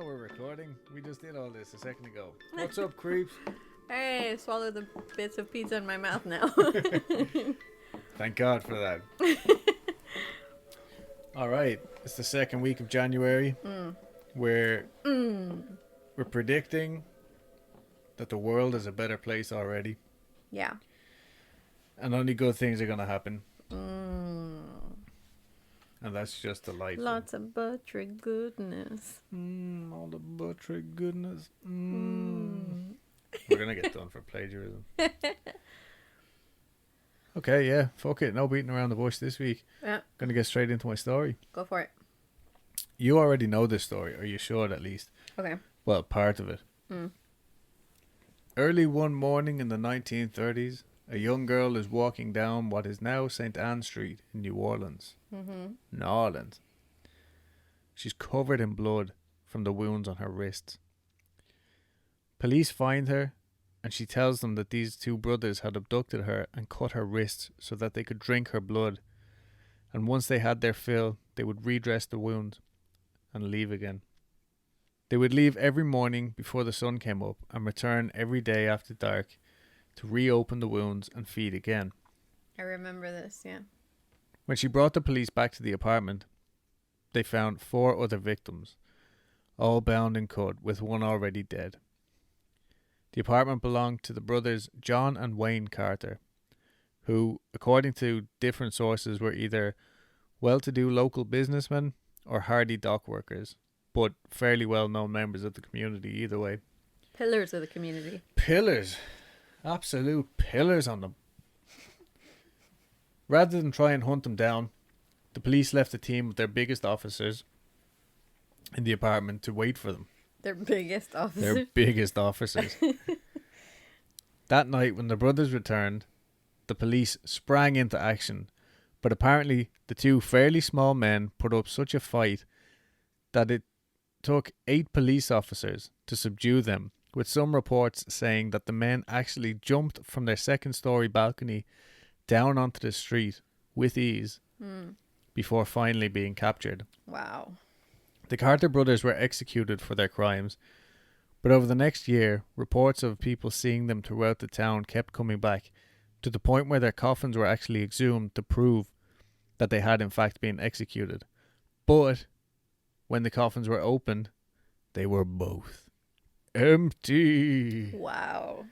know we're recording. We just did all this a second ago. What's up, creeps? Hey, swallow the bits of pizza in my mouth now. Thank God for that. All right, it's the second week of January. We're predicting that the world is a better place already, Yeah. and only good things are gonna happen. And that's just delightful. Lots of buttery goodness. All the buttery goodness. We're gonna get done for plagiarism. Okay, yeah, fuck it. No beating around the bush this week. Yeah. Gonna get straight into my story. Go for it. You already know this story, or you should at least. Okay. Well, part of it. Early one morning in the 1930s, a young girl is walking down what is now St. Anne Street in New Orleans. New Orleans. She's covered in blood from the wounds on her wrists. Police find her, and she tells them that these two brothers had abducted her and cut her wrists so that they could drink her blood. And once they had their fill, they would redress the wounds and leave again. They would leave every morning before the sun came up and return every day after dark to reopen the wounds and feed again. I remember this, yeah. When she brought the police back to the apartment, they found 4 other victims, all bound and cut, with one already dead. The apartment belonged to the brothers John and Wayne Carter, who, according to different sources, were either well-to-do local businessmen or hardy dock workers, but fairly well-known members of the community either way. Pillars of the community. Pillars. Absolute pillars on them. Rather than try and hunt them down, the police left a team of their biggest officers in the apartment to wait for them. Their biggest officer. Their biggest officers. That night, when the brothers returned, the police sprang into action, but apparently the two fairly small men put up such a fight that it took 8 police officers to subdue them, with some reports saying that the men actually jumped from their second-story balcony down onto the street with ease before finally being captured. Wow. The Carter brothers were executed for their crimes, but over the next year, reports of people seeing them throughout the town kept coming back, to the point where their coffins were actually exhumed to prove that they had in fact been executed. But when the coffins were opened, they were both empty. Wow.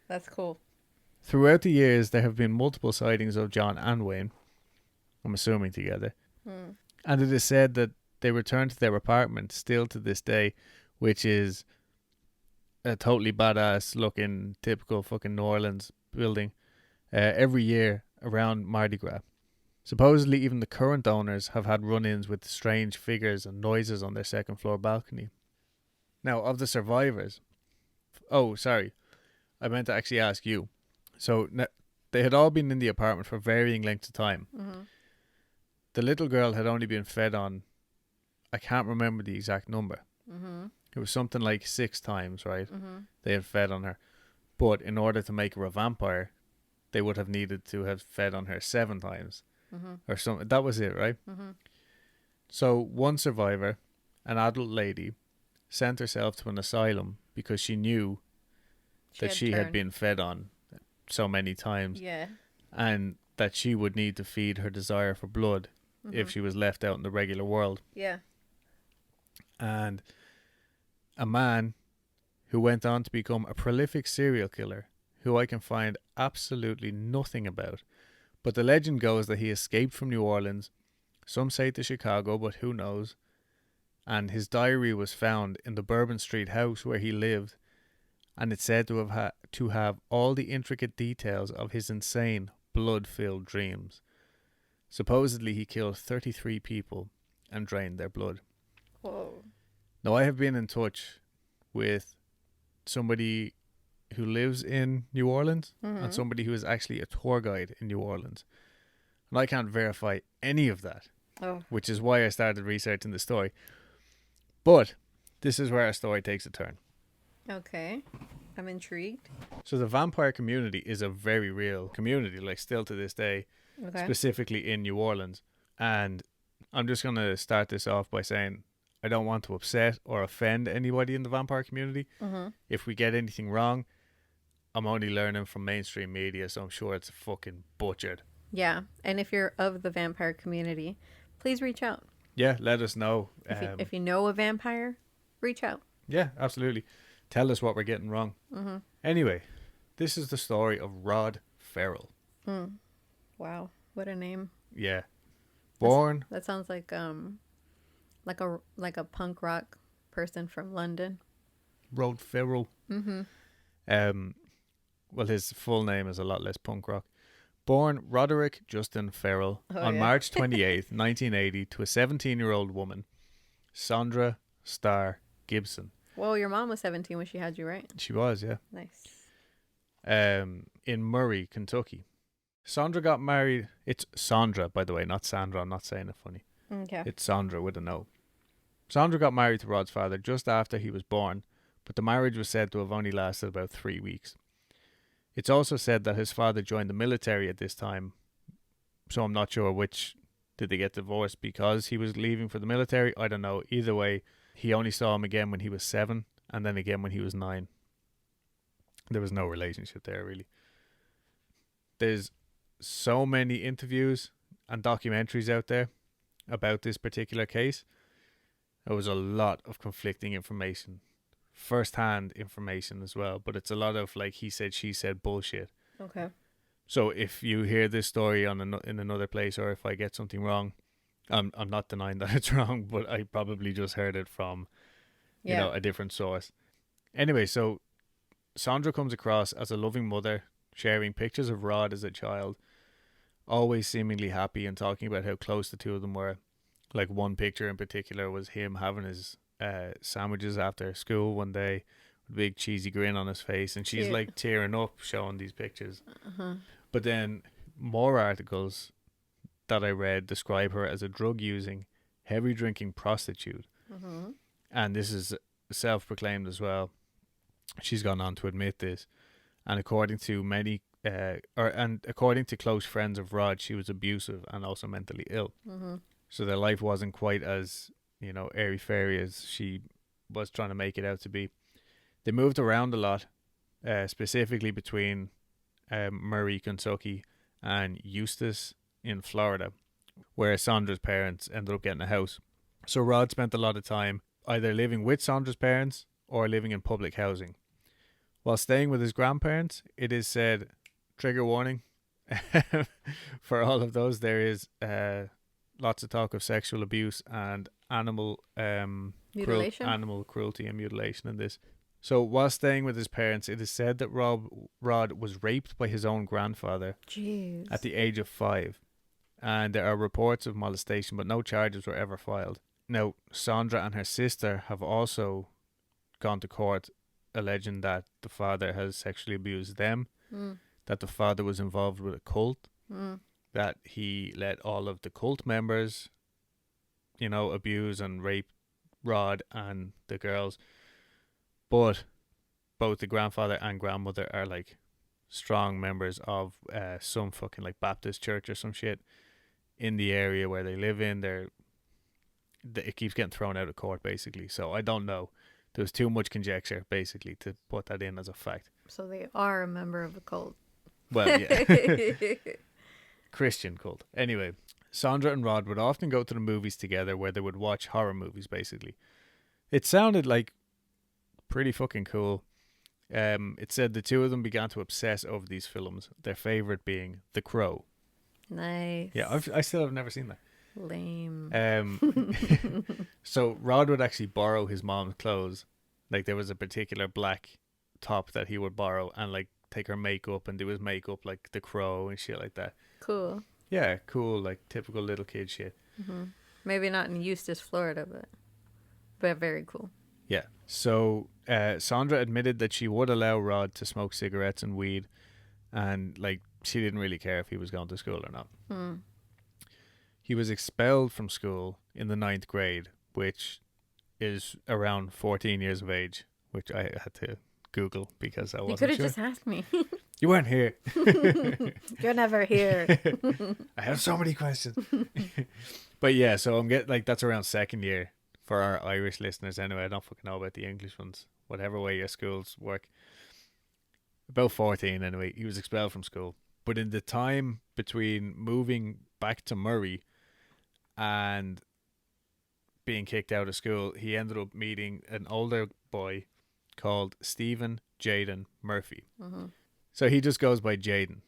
That's cool. Throughout the years, there have been multiple sightings of John and Wayne, I'm assuming together, and it is said that they return to their apartment still to this day, which is a totally badass looking typical fucking New Orleans building, every year around Mardi Gras. Supposedly even the current owners have had run-ins with strange figures and noises on their second floor balcony. Now, of the survivors, oh sorry, I meant to actually ask you. So they had all been in the apartment for varying lengths of time. The little girl had only been fed on, I can't remember the exact number. It was something like 6 times, right? They had fed on her. But in order to make her a vampire, they would have needed to have fed on her 7 times. Or something. That was it, right? So one survivor, an adult lady, sent herself to an asylum because she knew that she had been fed on so many times. Yeah. And that she would need to feed her desire for blood if she was left out in the regular world. Yeah. And a man who went on to become a prolific serial killer, who I can find absolutely nothing about. But the legend goes that he escaped from New Orleans, some say to Chicago, but who knows. And his diary was found in the Bourbon Street house where he lived, and it's said to have all the intricate details of his insane, blood-filled dreams. Supposedly he killed 33 people and drained their blood. Whoa. Now, I have been in touch with somebody who lives in New Orleans and somebody who is actually a tour guide in New Orleans. And I can't verify any of that, which is why I started researching the story. But this is where our story takes a turn. Okay. I'm intrigued. So the vampire community is a very real community, like still to this day, specifically in New Orleans. And I'm just going to start this off by saying I don't want to upset or offend anybody in the vampire community. Mm-hmm. If we get anything wrong, I'm only learning from mainstream media, so I'm sure it's fucking butchered. Yeah, and if you're of the vampire community, please reach out. Yeah, let us know. If you know a vampire, reach out. Yeah, absolutely. Tell us what we're getting wrong. Mm-hmm. Anyway, this is the story of Rod Ferrell. Wow, what a name! Yeah. Born... That sounds like a punk rock person from London. Rod Ferrell. Mm-hmm. Well, his full name is a lot less punk rock. Born Roderick Justin Ferrell on March 28th, 1980, to a 17-year-old woman, Sandra Starr Gibson. Whoa, your mom was 17 when she had you, right? She was, yeah. Nice. In Murray, Kentucky. Sandra got married. It's Sandra, by the way, not Sandra. I'm not saying it funny. Okay. It's Sandra with a no. Sandra got married to Rod's father just after he was born, but the marriage was said to have only lasted about 3 weeks. It's also said that his father joined the military at this time, so I'm not sure which. Did they get divorced because he was leaving for the military? I don't know. Either way, he only saw him again when he was 7, and then again when he was 9. There was no relationship there, really. There's so many interviews and documentaries out there about this particular case. There was a lot of conflicting information. First-hand information as well, but it's a lot of like he said, she said bullshit. Okay. So if you hear this story in another place, or if I get something wrong, I'm not denying that it's wrong, but I probably just heard it from a different source. Anyway, so Sandra comes across as a loving mother, sharing pictures of Rod as a child, always seemingly happy and talking about how close the two of them were. Like one picture in particular was him having his sandwiches after school one day with a big cheesy grin on his face, and she's like tearing up showing these pictures. But then more articles that I read describe her as a drug using, heavy drinking prostitute. And this is self-proclaimed as well. She's gone on to admit this, and according to many according to close friends of Rod, she was abusive and also mentally ill. So their life wasn't quite as airy-fairy as she was trying to make it out to be. They moved around a lot, specifically between Murray, Kentucky, and Eustis in Florida, where Sandra's parents ended up getting a house. So Rod spent a lot of time either living with Sandra's parents or living in public housing. While staying with his grandparents, it is said, trigger warning, for all of those, there is lots of talk of sexual abuse and animal mutilation, animal cruelty and mutilation in this. So while staying with his parents, it is said that Rod was raped by his own grandfather. Jeez. At the age of 5. And there are reports of molestation, but no charges were ever filed. Now, Sandra and her sister have also gone to court alleging that the father has sexually abused them, that the father was involved with a cult, that he let all of the cult members, abuse and rape Rod and the girls. But both the grandfather and grandmother are like strong members of some fucking like Baptist church or some shit in the area where they live in. It keeps getting thrown out of court basically. So I don't know. There was too much conjecture basically to put that in as a fact. So they are a member of a cult. Well, yeah. Christian cult. Anyway, Sandra and Rod would often go to the movies together where they would watch horror movies basically. It sounded like pretty fucking cool. It said the two of them began to obsess over these films, their favorite being The Crow. Nice. Yeah, I still have never seen that. Lame. So Rod would actually borrow his mom's clothes. Like there was a particular black top that he would borrow and like take her makeup and do his makeup like The Crow and shit like that. Cool. Yeah, cool, like typical little kid shit. Maybe not in Eustis, Florida, but very cool. Yeah. So Sandra admitted that she would allow Rod to smoke cigarettes and weed, and like she didn't really care if he was going to school or not. He was expelled from school in the 9th grade, which is around 14 years of age, which I had to Google because I wasn't sure. You could have just asked me. You weren't here. You're never here. I have so many questions. But yeah, so I'm getting like that's around 2nd year for our Irish listeners anyway, I don't fucking know about the English ones, whatever way your schools work. About 14 anyway, he was expelled from school. But in the time between moving back to Murray and being kicked out of school, he ended up meeting an older boy called Stephen Jaden Murphy. Mm-hmm. So he just goes by Jaden,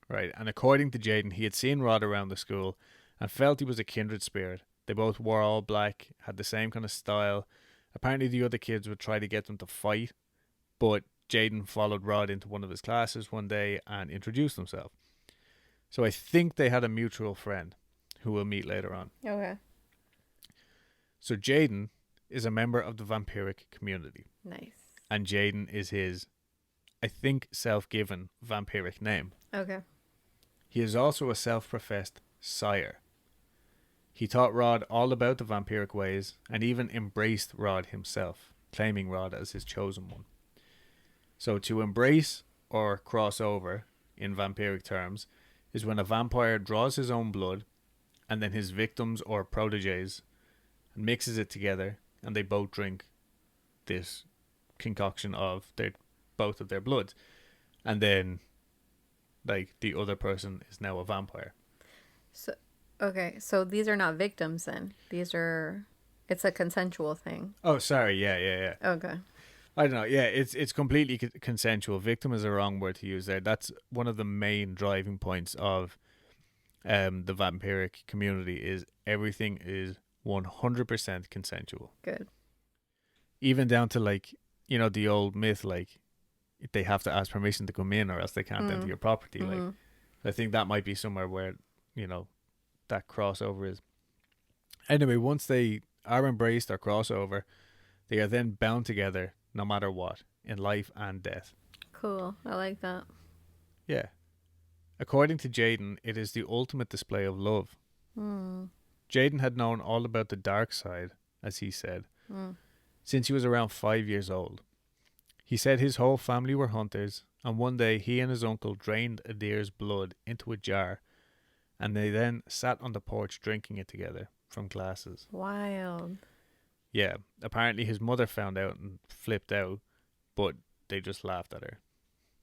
right? And according to Jaden, he had seen Rod around the school and felt he was a kindred spirit. They both wore all black, had the same kind of style. Apparently the other kids would try to get them to fight, but Jaden followed Rod into one of his classes one day and introduced himself. So I think they had a mutual friend who we'll meet later on. Okay. So Jaden is a member of the vampiric community. Nice. And Jaden is his, I think, self-given vampiric name. Okay. He is also a self-professed sire. He taught Rod all about the vampiric ways and even embraced Rod himself, claiming Rod as his chosen one. So to embrace or cross over, in vampiric terms, is when a vampire draws his own blood and then his victims or proteges and mixes it together, and they both drink this concoction of both of their bloods. And then, like, the other person is now a vampire. So, okay, so these are not victims then. It's a consensual thing. Oh, sorry. Yeah. Okay. I don't know. Yeah, it's completely consensual. Victim is a wrong word to use there. That's one of the main driving points of the vampiric community is everything is 100% consensual. Good. Even down to, like, you know, the old myth, like, they have to ask permission to come in or else they can't enter your property. Mm-hmm. Like, I think that might be somewhere where, you know, that crossover is. Anyway, once they are embraced or crossover, they are then bound together no matter what, in life and death. Cool. I like that. Yeah. According to Jaden, it is the ultimate display of love. Jaden had known all about the dark side, as he said, since he was around 5 years old. He said his whole family were hunters, and one day he and his uncle drained a deer's blood into a jar, and they then sat on the porch drinking it together from glasses. Wild. Yeah, apparently his mother found out and flipped out, but they just laughed at her.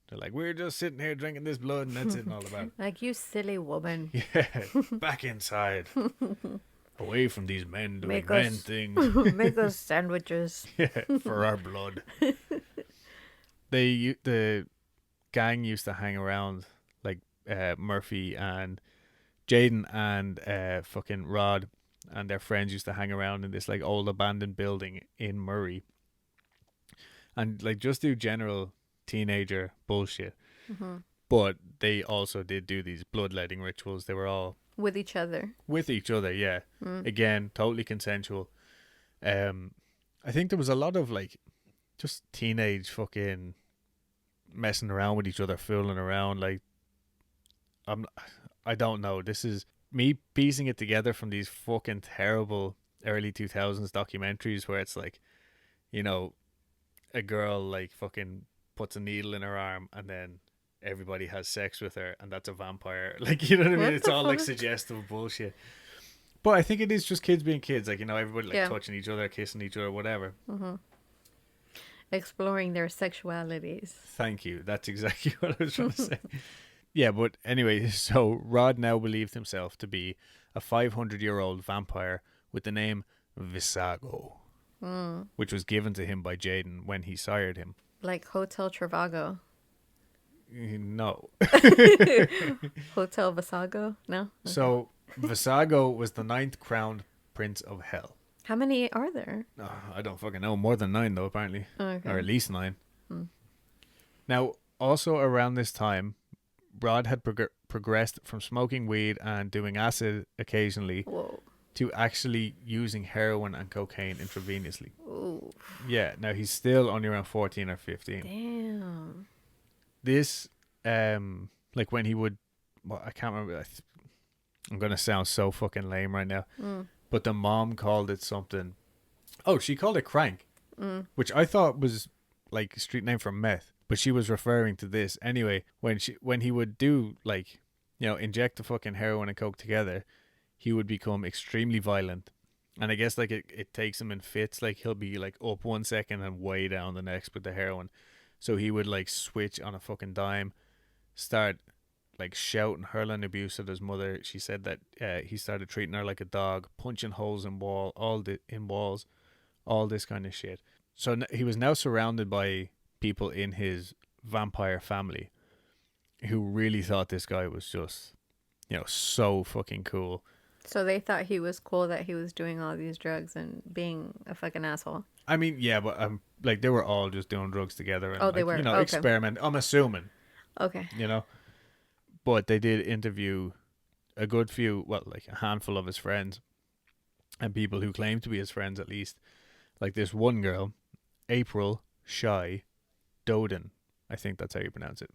They're like, we're just sitting here drinking this blood and that's it and all about. Like, you silly woman. Yeah, back inside. Away from these men doing Make men us- things. Make us sandwiches. Yeah, for our blood. The gang used to hang around, like Murphy and Jaden and fucking Rod and their friends used to hang around in this like old abandoned building in Murray and like just do general teenager bullshit. But they also did do these bloodletting rituals. They were all With each other. with each other, yeah. Again, totally consensual. I think there was a lot of like just teenage fucking messing around with each other, fooling around. Like, I don't know. This is me piecing it together from these fucking terrible early 2000s documentaries where it's like, you know, a girl like fucking puts a needle in her arm and then everybody has sex with her and that's a vampire. Like, you know what I mean? What It's the all like fuck? suggestive bullshit. But I think it is just kids being kids. Like, you know, everybody like Yeah. touching each other, kissing each other, whatever. Exploring their sexualities. Thank you. That's exactly what I was trying to say. Yeah, but anyway, so Rod now believed himself to be a 500-year-old vampire with the name Visago, which was given to him by Jaden when he sired him. Like Hotel Trivago. No. Hotel Visago? No? So Visago was the 9th crowned prince of hell. How many are there? I don't fucking know. More than 9 though, apparently. Okay. Or at least 9. Now, also around this time, Rod had progressed from smoking weed and doing acid occasionally Whoa. to actually using heroin and cocaine intravenously. Ooh. Yeah, now he's still only around 14 or 15. Damn. This, like when he would, well, I can't remember, I'm going to sound so fucking lame right now, but the mom called it something. Oh, she called it crank, which I thought was like a street name for meth, but she was referring to this. Anyway, when he would do like, you know, inject the fucking heroin and coke together, he would become extremely violent And I guess like it takes him in fits. Like he'll be like up 1 second and way down the next with the heroin. So he would like switch on a fucking dime, start like shouting, hurling abuse at his mother. She said that he started treating her like a dog, punching holes in walls, all this kind of shit. So he was now surrounded by people in his vampire family who really thought this guy was just, so fucking cool. So they thought he was cool that he was doing all these drugs and being a fucking asshole. I mean, yeah, but like they were all just doing drugs together and they were. Okay. experiment. I'm assuming. Okay. But they did interview a good few, like a handful of his friends and people who claimed to be his friends at least. Like this one girl, April Shy Doden, I think that's how you pronounce it.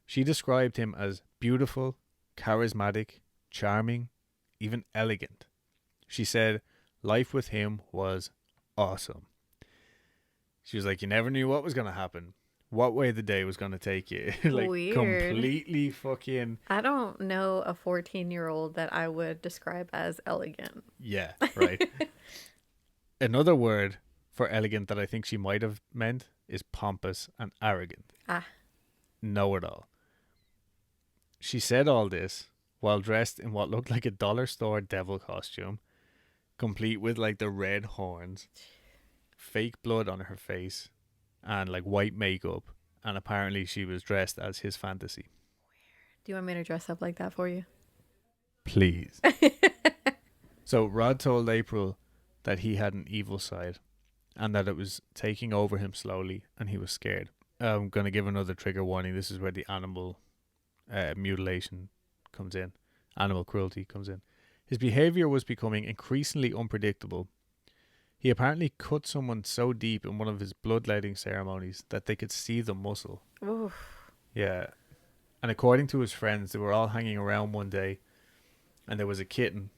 She described him as beautiful, charismatic, charming, even elegant. She said life with him was awesome. She was like, you never knew what was going to happen, what way the day was going to take you. Like, weird. Completely fucking... I don't know a 14-year-old that I would describe as elegant. Yeah, right. Another word for elegant that I think she might have meant is pompous and arrogant. Know-it-all. She said all this while dressed in what looked like a dollar store devil costume, complete with like the red horns, fake blood on her face, and like white makeup. And apparently she was dressed as his fantasy. Do you want me to dress up like that for you? Please. So Rod told April that he had an evil side and that it was taking over him slowly and he was scared. I'm going to give another trigger warning. This is where the animal mutilation comes in. Animal cruelty comes in. His behavior was becoming increasingly unpredictable. He apparently cut someone so deep in one of his bloodletting ceremonies that they could see the muscle. Oof. Yeah. And according to his friends, they were all hanging around one day and there was a kitten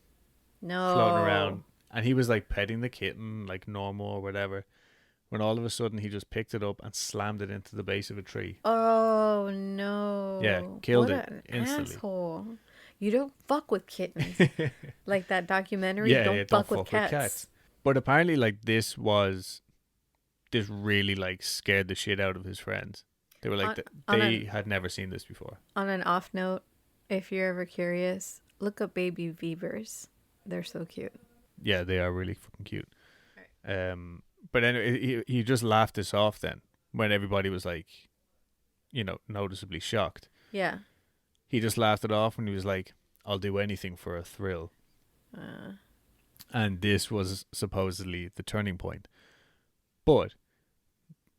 floating around. And he was like petting the kitten like normal or whatever, when all of a sudden he just picked it up and slammed it into the base of a tree. Oh no. Yeah, killed what it instantly. Asshole. You don't fuck with kittens. Like that documentary, Yeah, don't fuck with cats. But apparently like this really like scared the shit out of his friends. They were like they had never seen this before. On an off note, if you're ever curious, look up baby beavers. They're so cute. Yeah, they are really fucking cute. Right. But anyway, he just laughed this off then when everybody was like, noticeably shocked. Yeah. He just laughed it off when he was like, I'll do anything for a thrill. And this was supposedly the turning point. But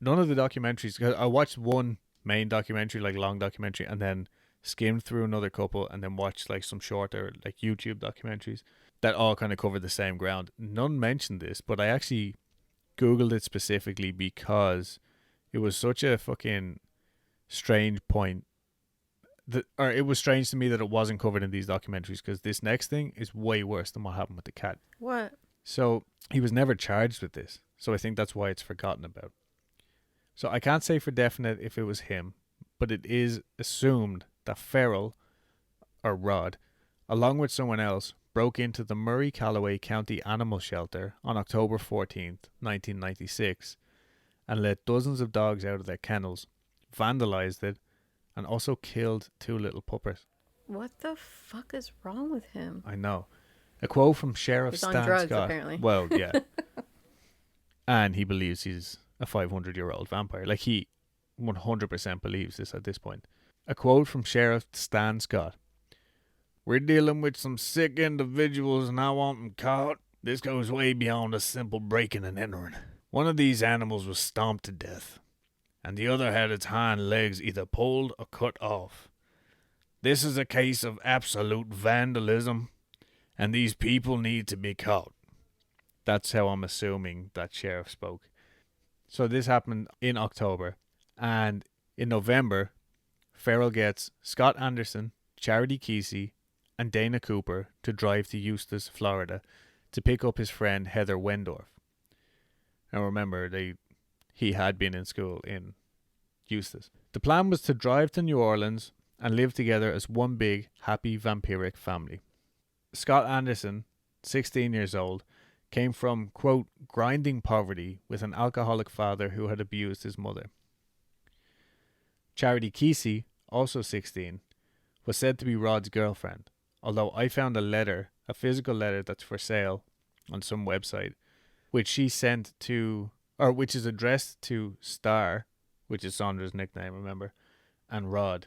none of the documentaries, cause I watched one main documentary, like long documentary, and then skimmed through another couple and then watched like some shorter like YouTube documentaries that all kind of covered the same ground. None mentioned this, but I actually Googled it specifically because it was such a fucking strange point or it was strange to me that it wasn't covered in these documentaries, because this next thing is way worse than what happened with the cat. What? So he was never charged with this, so I think that's why it's forgotten about. So I can't say for definite if it was him, but it is assumed that Ferrell, or Rod, along with someone else, broke into the Murray Calloway County Animal Shelter on October 14th, 1996, and let dozens of dogs out of their kennels, vandalized it, and also killed 2 little puppers. What the fuck is wrong with him? I know. A quote from Sheriff he's Stan on drugs, Scott. Apparently. Well, yeah. And he believes he's a 500-year-old vampire. Like, he 100% believes this at this point. A quote from Sheriff Stan Scott. We're dealing with some sick individuals and I want them caught. This goes way beyond a simple breaking and entering. One of these animals was stomped to death, and the other had its hind legs either pulled or cut off. This is a case of absolute vandalism, and these people need to be caught. That's how I'm assuming that sheriff spoke. So this happened in October, and in November, Ferrell gets Scott Anderson, Charity Kesey, and Dana Cooper to drive to Eustis, Florida, to pick up his friend Heather Wendorf. Now remember, he had been in school in Eustis. The plan was to drive to New Orleans and live together as one big, happy, vampiric family. Scott Anderson, 16 years old, came from, quote, grinding poverty with an alcoholic father who had abused his mother. Charity Kesey, also 16, was said to be Rod's girlfriend, although I found a physical letter that's for sale on some website, which she sent to, or which is addressed to Star, which is Saundra's nickname, remember, and Rod,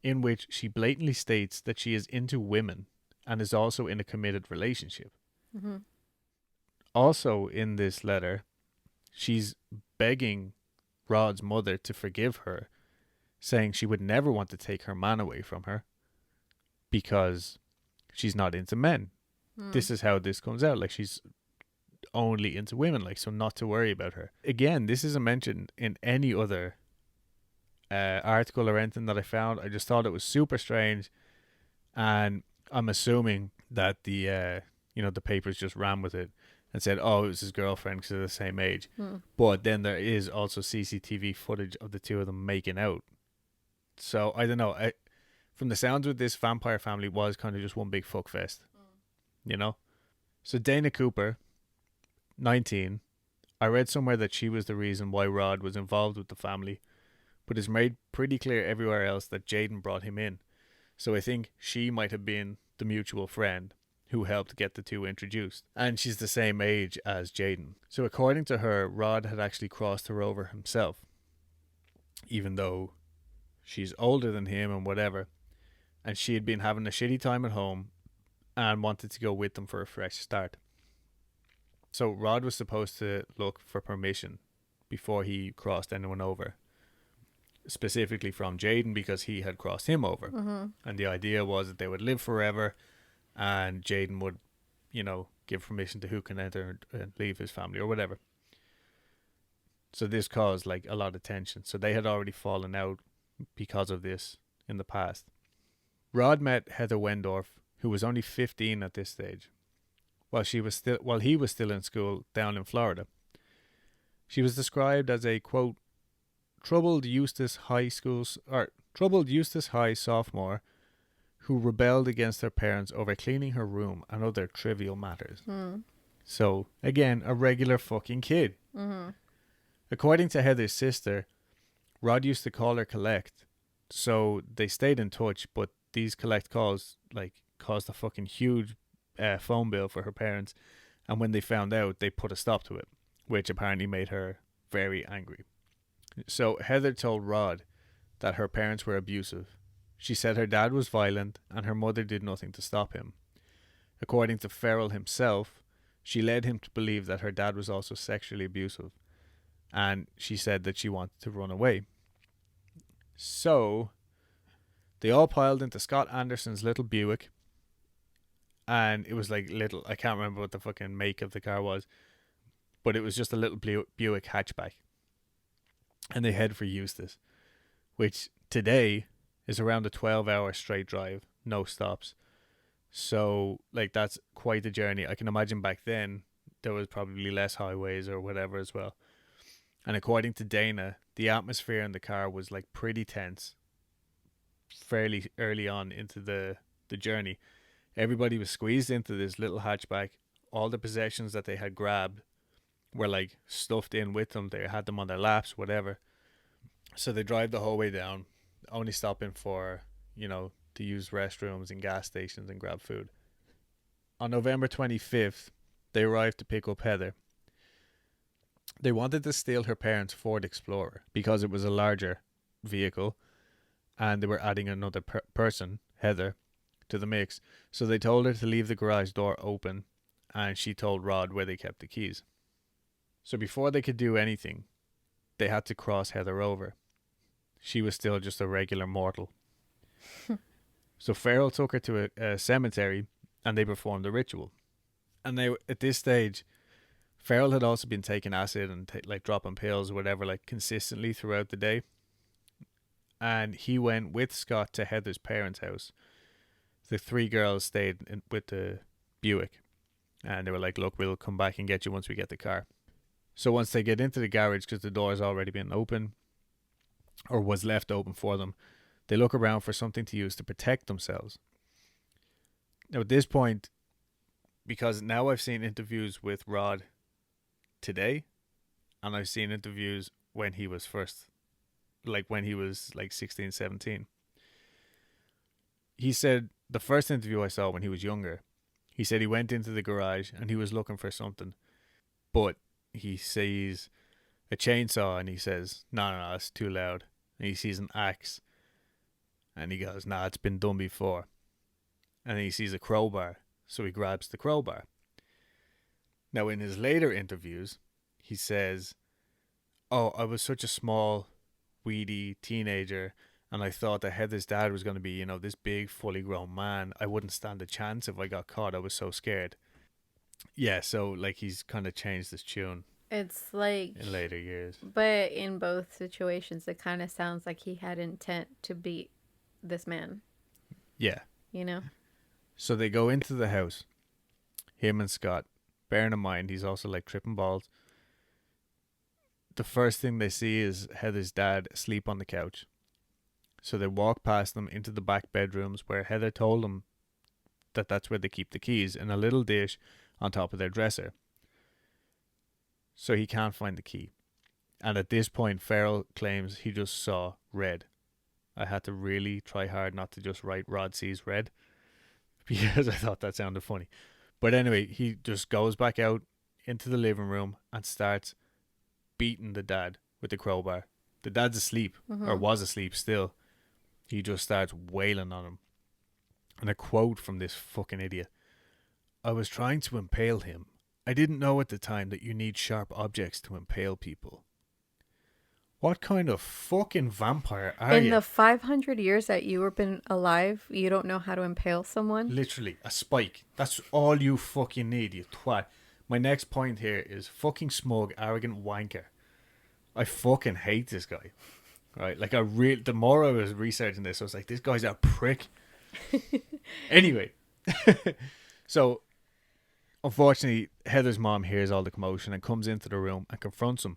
in which she blatantly states that she is into women and is also in a committed relationship. Mm-hmm. Also in this letter, she's begging Rod's mother to forgive her, saying she would never want to take her man away from her because she's not into men. This is how this comes out. Like, she's only into women, like, so not to worry about her. Again, this isn't mentioned in any other article or anything that I found. I just thought it was super strange, and I'm assuming that the papers just ran with it and said, oh, it was his girlfriend because they're the same age. But then there is also CCTV footage of the two of them making out. So I don't know. From the sounds of this vampire family was kind of just one big fuck fest, you know. So Dana Cooper, 19, I read somewhere that she was the reason why Rod was involved with the family, but it's made pretty clear everywhere else that Jaden brought him in. So I think she might have been the mutual friend who helped get the two introduced. And she's the same age as Jaden. So according to her, Rod had actually crossed her over himself, even though she's older than him and whatever. And she had been having a shitty time at home and wanted to go with them for a fresh start. So Rod was supposed to look for permission before he crossed anyone over, specifically from Jaden because he had crossed him over. Mm-hmm. And the idea was that they would live forever and Jaden would, give permission to who can enter and leave his family or whatever. So this caused like a lot of tension. So they had already fallen out because of this in the past. Rod met Heather Wendorf, who was only 15 at this stage, while he was still in school down in Florida. She was described as a, quote, troubled Eustis High sophomore who rebelled against her parents over cleaning her room and other trivial matters. So again, a regular fucking kid. According to Heather's sister, Rod used to call her collect, so they stayed in touch, but these collect calls like caused a fucking huge phone bill for her parents, and when they found out, they put a stop to it, which apparently made her very angry. So Heather told Rod that her parents were abusive. She said her dad was violent and her mother did nothing to stop him. According to Ferrell himself, she led him to believe that her dad was also sexually abusive, and she said that she wanted to run away. So they all piled into Scott Anderson's little Buick, and it was like little, I can't remember what the fucking make of the car was, but it was just a little Buick hatchback, and they head for Eustis, which today is around a 12-hour straight drive, no stops. So like that's quite a journey. I can imagine back then there was probably less highways or whatever as well. And according to Dana, the atmosphere in the car was like pretty tense fairly early on into the journey. Everybody was squeezed into this little hatchback. All the possessions that they had grabbed were like stuffed in with them. They had them on their laps, whatever. So they drive the whole way down, only stopping for, to use restrooms and gas stations and grab food. On November 25th, they arrived to pick up Heather. They wanted to steal her parents' Ford Explorer because it was a larger vehicle and they were adding another person, Heather, to the mix. So they told her to leave the garage door open and she told Rod where they kept the keys. So before they could do anything, they had to cross Heather over. She was still just a regular mortal. So Ferrell took her to a cemetery and they performed a ritual. And they, at this stage, Ferrell had also been taking acid and dropping pills or whatever, like consistently throughout the day. And he went with Scott to Heather's parents' house. The three girls stayed with the Buick. And they were like, look, we'll come back and get you once we get the car. So once they get into the garage, because the door's already been open, or was left open for them, they look around for something to use to protect themselves. Now at this point, because now I've seen interviews with Rod today, and I've seen interviews when he was first, like when he was like 16, 17. He said the first interview I saw when he was younger, he said he went into the garage and he was looking for something, but he sees a chainsaw and he says, no, it's too loud. And he sees an axe and he goes, nah, it's been done before. And then he sees a crowbar, so he grabs the crowbar. Now, in his later interviews, he says, oh, I was such a small, weedy teenager, and I thought that Heather's dad was going to be, you know, this big, fully grown man. I wouldn't stand a chance if I got caught. I was so scared. Yeah, so, like, he's kind of changed his tune It's like, in later years. but in both situations, it kind of sounds like he had intent to beat this man, Yeah. you know? So they go into the house, him and Scott. Bearing in mind, he's also, like, tripping balls. The first thing they see is Heather's dad asleep on the couch. So they walk past them into the back bedrooms where Heather told them that that's where they keep the keys, in a little dish on top of their dresser. So he can't find the key. And at this point, Ferrell claims he just saw red. I had to really try hard not to just write Rod sees red because I thought that sounded funny. But anyway, he just goes back out into the living room and starts beating the dad with the crowbar. The dad's asleep, or was asleep still. He just starts wailing on him. And a quote from this fucking idiot. I was trying to impale him. I didn't know at the time that you need sharp objects to impale people. What kind of fucking vampire are you? In the 500 years that you have been alive, you don't know how to impale someone? Literally, a spike. That's all you fucking need, you twat. My next point here is fucking smug, arrogant wanker. I fucking hate this guy. Right? Like, the more I was researching this, I was like, this guy's a prick. Anyway. So, unfortunately, Heather's mom hears all the commotion and comes into the room and confronts him,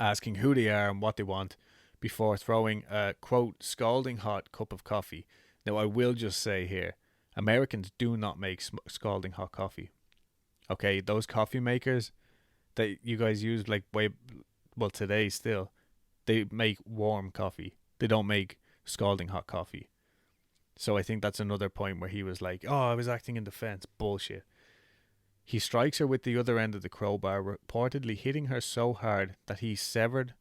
asking who they are and what they want before throwing a, quote, scalding hot cup of coffee. Now, I will just say here, Americans do not make scalding hot coffee. Okay, those coffee makers that you guys use, like, today still, they make warm coffee. They don't make scalding hot coffee. So I think that's another point where he was like, oh, I was acting in defense. Bullshit. He strikes her with the other end of the crowbar, reportedly hitting her so hard that he severed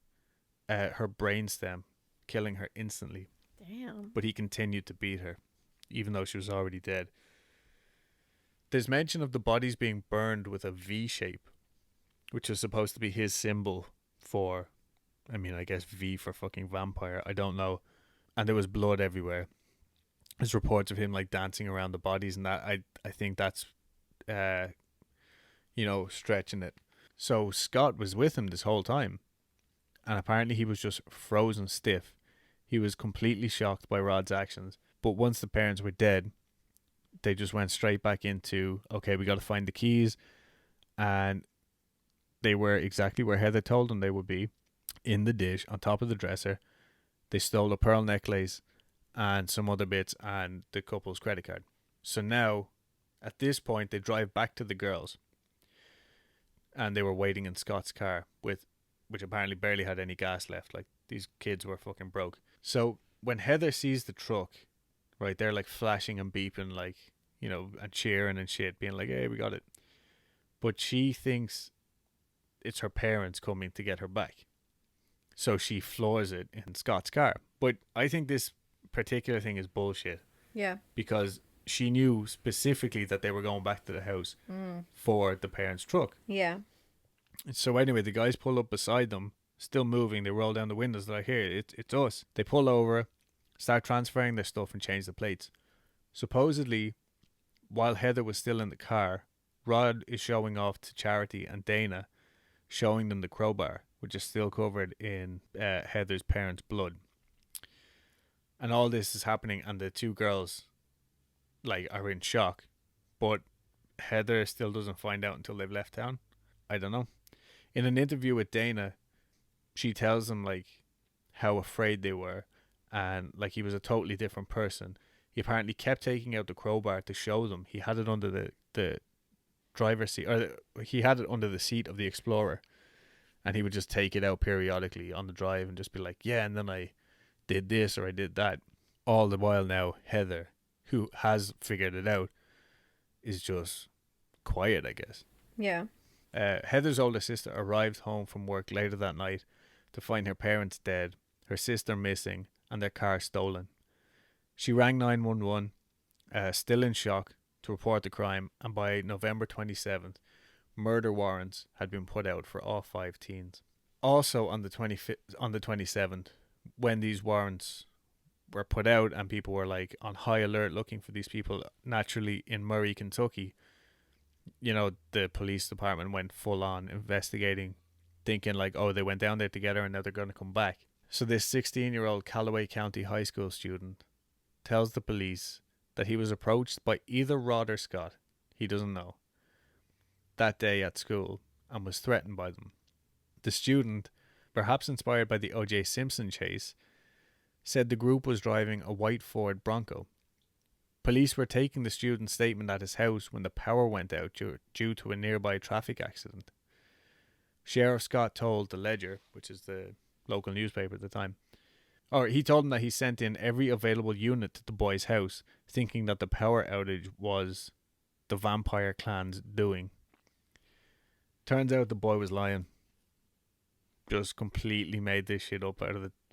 her brainstem, killing her instantly. Damn. But he continued to beat her, even though she was already dead. There's mention of the bodies being burned with a V shape, which is supposed to be his symbol for, I mean, I guess V for fucking vampire. I don't know. And there was blood everywhere. There's reports of him, like, dancing around the bodies, and that I think that's stretching it. So Scott was with him this whole time, and apparently he was just frozen stiff. He was completely shocked by Rod's actions. But once the parents were dead, they just went straight back into, okay, we got to find the keys, and they were exactly where Heather told them they would be, in the dish on top of the dresser. They stole a pearl necklace and some other bits and the couple's credit card. So now, at this point, they drive back to the girls, and they were waiting in Scott's car, which apparently barely had any gas left. Like, these kids were fucking broke. So when Heather sees the truck, right, they're like flashing and beeping, like, you know, and cheering and shit, being like, hey, we got it. But she thinks it's her parents coming to get her back. So she floors it in Scott's car. But I think this particular thing is bullshit. Yeah. Because she knew specifically that they were going back to the house for the parents' truck. Yeah. So anyway, the guys pull up beside them, still moving. They roll down the windows. They're like, here, it's us. They pull over, start transferring their stuff and change the plates. Supposedly, while Heather was still in the car, Rod is showing off to Charity and Dana, showing them the crowbar, which is still covered in Heather's parents' blood. And all this is happening, and the two girls, like, are in shock. But Heather still doesn't find out until they've left town. I don't know. In an interview with Dana, she tells them, like, how afraid they were, and, like, he was a totally different person. He apparently kept taking out the crowbar to show them. He had it under the driver's seat, or he had it under the seat of the Explorer, and he would just take it out periodically on the drive and just be like, yeah, and then I did this or I did that. All the while now, Heather, who has figured it out, is just quiet, I guess. Yeah. Heather's older sister arrived home from work later that night to find her parents dead, her sister missing, and their car stolen. She rang 911, still in shock, to report the crime, and by November 27th, murder warrants had been put out for all 5 teens. Also on the 27th, when these warrants were put out and people were like on high alert looking for these people, naturally in Murray, Kentucky, the police department went full on investigating, thinking like, oh, they went down there together and now they're going to come back. So this 16-year-old Callaway County high school student tells the police that he was approached by either Rod or Scott, he doesn't know, that day at school and was threatened by them. The student, perhaps inspired by the O.J. Simpson chase, said the group was driving a white Ford Bronco. Police were taking the student's statement at his house when the power went out due to a nearby traffic accident. Sheriff Scott told the Ledger, which is the local newspaper at the time, he told him that he sent in every available unit to the boy's house, thinking that the power outage was the vampire clan's doing. Turns out the boy was lying. Just completely made this shit up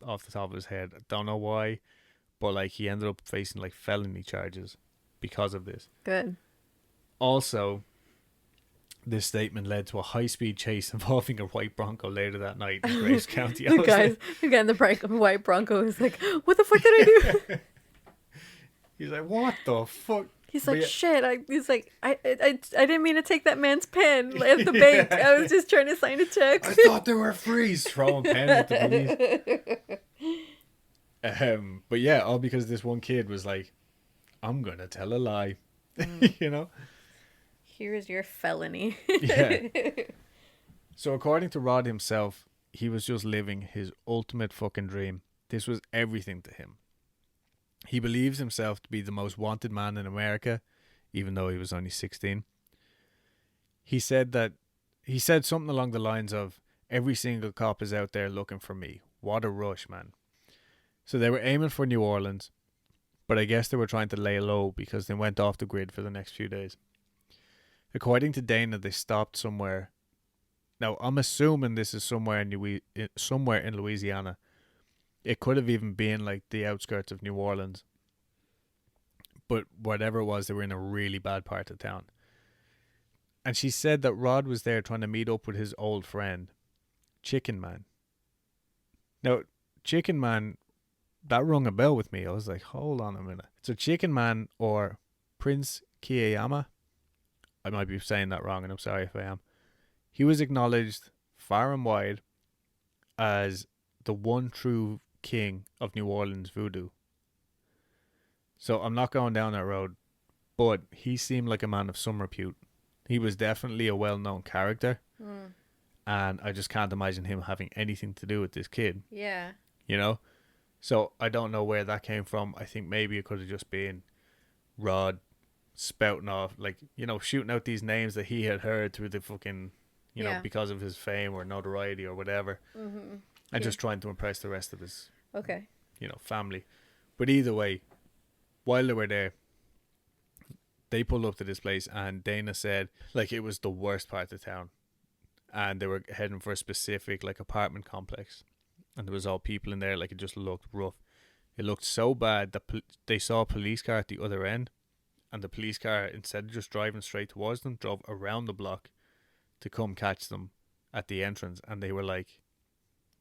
off the top of his head. I don't know why, but like he ended up facing like felony charges because of this. Good. Also, this statement led to a high-speed chase involving a white Bronco later that night in Graves County. The guy in the white Bronco is like, what the fuck did I do? He's like, what the fuck? He's like, shit. I didn't mean to take that man's pen at the bank. I was just trying to sign a check. I thought they were free. Throwing pen at the police. But yeah, all because this one kid was like, I'm going to tell a lie. Here's your felony. Yeah. So according to Rod himself, he was just living his ultimate fucking dream. This was everything to him. He believes himself to be the most wanted man in America, even though he was only 16. He said something along the lines of, every single cop is out there looking for me. What a rush, man. So they were aiming for New Orleans, but I guess they were trying to lay low because they went off the grid for the next few days. According to Dana, they stopped somewhere. Now, I'm assuming this is somewhere in Louisiana. It could have even been like the outskirts of New Orleans. But whatever it was, they were in a really bad part of town. And she said that Rod was there trying to meet up with his old friend, Chicken Man. Now, Chicken Man, that rung a bell with me. I was like, hold on a minute. So Chicken Man, or Prince Kiyama, I might be saying that wrong and I'm sorry if I am. He was acknowledged far and wide as the one true king of New Orleans voodoo. So I'm not going down that road, but he seemed like a man of some repute. He was definitely a well-known character, and I just can't imagine him having anything to do with this kid. Yeah. So I don't know where that came from. I think maybe it could have just been Rod spouting off, like, shooting out these names that he had heard through the fucking, because of his fame or notoriety or whatever. Mm-hmm. And just trying to impress the rest of his, family. But either way, while they were there, they pulled up to this place and Dana said, like, it was the worst part of town. And they were heading for a specific, like, apartment complex. And there was all people in there, like, it just looked rough. It looked so bad that they saw a police car at the other end. And the police car, instead of just driving straight towards them, drove around the block to come catch them at the entrance. And they were like,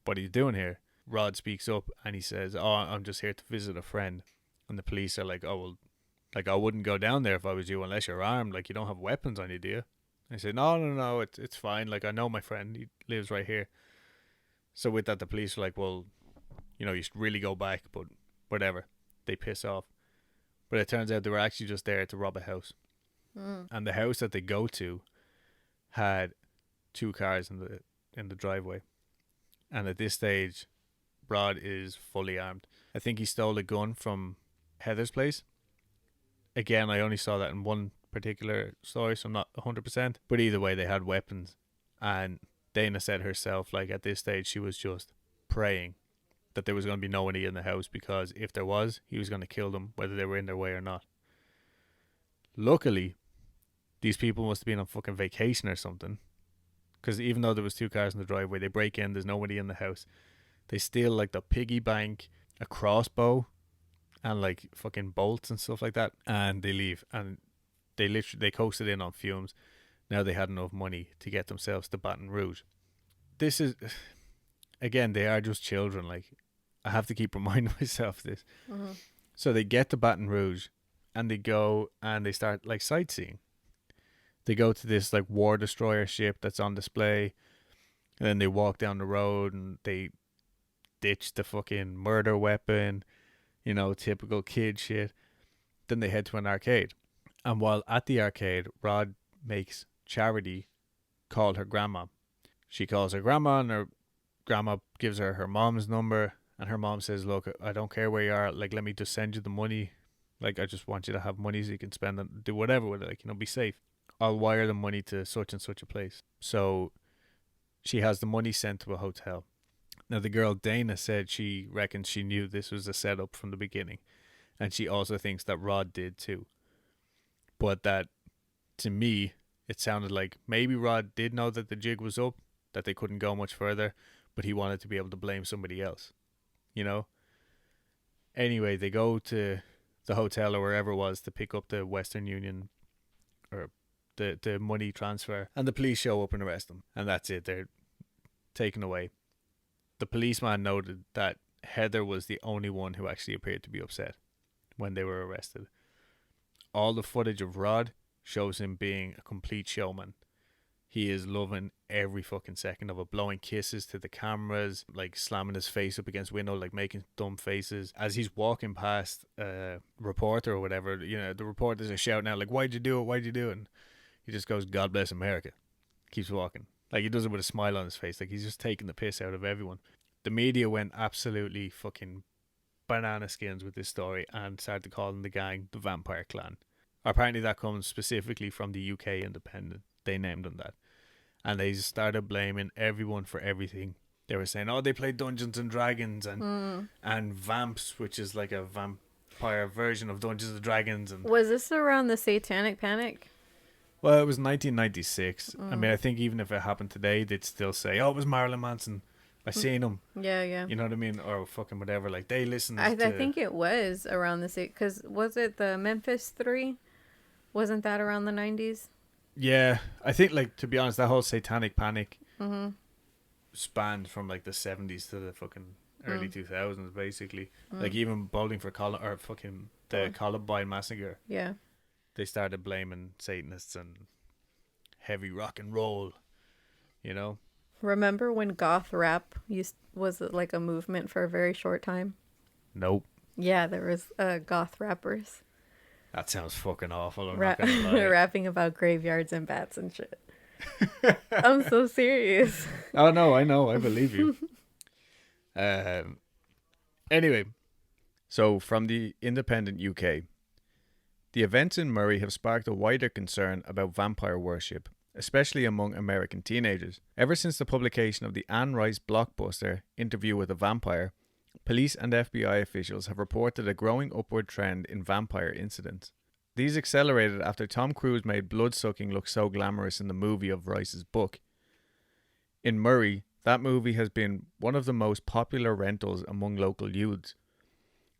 what are you doing here? Rod speaks up and he says, I'm just here to visit a friend. And the police are like, oh, well, like, I wouldn't go down there if I was you unless you're armed. Like, you don't have weapons on you, do you? And he said, no, it's fine. Like, I know my friend. He lives right here. So with that, the police were like, well, you should really go back, but whatever. They piss off. But it turns out they were actually just there to rob a house. And the house that they go to had 2 cars in the driveway. And at this stage, Rod is fully armed. I think he stole a gun from Heather's place. again, I only saw that in one particular story, so I'm not 100%. But either way, they had weapons. And Dana said herself, like, at this stage, she was just praying that there was going to be nobody in the house, because if there was, he was going to kill them, whether they were in their way or not. Luckily, these people must have been on fucking vacation or something, because even though there was 2 cars in the driveway, they break in, there's nobody in the house. They steal, like, the piggy bank, a crossbow, and, like, fucking bolts and stuff like that, and they leave. And they coasted in on fumes. Now they had enough money to get themselves to Baton Rouge. This is, again, they are just children. Like, I have to keep reminding myself of this. Mm-hmm. So they get to Baton Rouge, and they go and they start, like, sightseeing. They go to this, like, war destroyer ship that's on display, and then they walk down the road and they ditch the fucking murder weapon, you know, typical kid shit. Then they head to an arcade. And while at the arcade, Rod makes Charity call her grandma. She calls her grandma, and her grandma gives her her mom's number, and her mom says, look, I don't care where you are, like, let me just send you the money. Like, I just want you to have money so you can spend and do whatever with it, like, you know, be safe. I'll wire the money to such and such a place. So she has the money sent to a hotel. Now, the girl Dana said she reckons she knew this was a setup from the beginning, and she also thinks that Rod did too. But that, to me, it sounded like maybe Rod did know that the jig was up, that they couldn't go much further, but he wanted to be able to blame somebody else, you know? Anyway, they go to the hotel or wherever it was to pick up the Western Union, or the money transfer, and the police show up and arrest them, and that's it. They're taken away. The policeman noted that Heather was the only one who actually appeared to be upset when they were arrested. All the footage of Rod shows him being a complete showman. He is loving every fucking second of it, blowing kisses to the cameras, like slamming his face up against window, like making dumb faces. As he's walking past a reporter or whatever, you know, the reporters are shouting out, like, why'd you do it? Why'd you do it? And he just goes, God bless America. Keeps walking. Like, he does it with a smile on his face. Like, he's just taking the piss out of everyone. The media went absolutely fucking banana skins with this story and started calling the gang the Vampire Clan. Apparently that comes specifically from the UK Independent. They named them that. And they started blaming everyone for everything. They were saying, oh, they play Dungeons and Dragons and Vamps, which is like a vampire version of Dungeons and Dragons. And Was this around the Satanic Panic? well, it was 1996. I mean, I think even if it happened today, they'd still say, oh, it was Marilyn Manson. I seen him. Yeah, yeah. You know what I mean? Or fucking whatever. Like, they listened I think it was around the same, because was it the Memphis 3? Wasn't that around the 90s? Yeah, I think, like, to be honest, that whole Satanic Panic spanned from, like, the 70s to the fucking early 2000s, basically. Like, even Bowling for or fucking the Columbine Massacre. Yeah. They started blaming Satanists and heavy rock and roll, you know? Remember when goth rap was like a movement for a very short time? Nope. Yeah, there was goth rappers. That sounds fucking awful. I'm not gonna lie. Rapping about graveyards and bats and shit. I'm so serious. Oh, no, I know. I believe you. Anyway, so from the Independent UK, the events in Murray have sparked a wider concern about vampire worship, especially among American teenagers. Ever since the publication of the Anne Rice blockbuster Interview with a Vampire, police and FBI officials have reported a growing upward trend in vampire incidents. These accelerated after Tom Cruise made blood-sucking look so glamorous in the movie of Rice's book. In Murray, that movie has been one of the most popular rentals among local youths,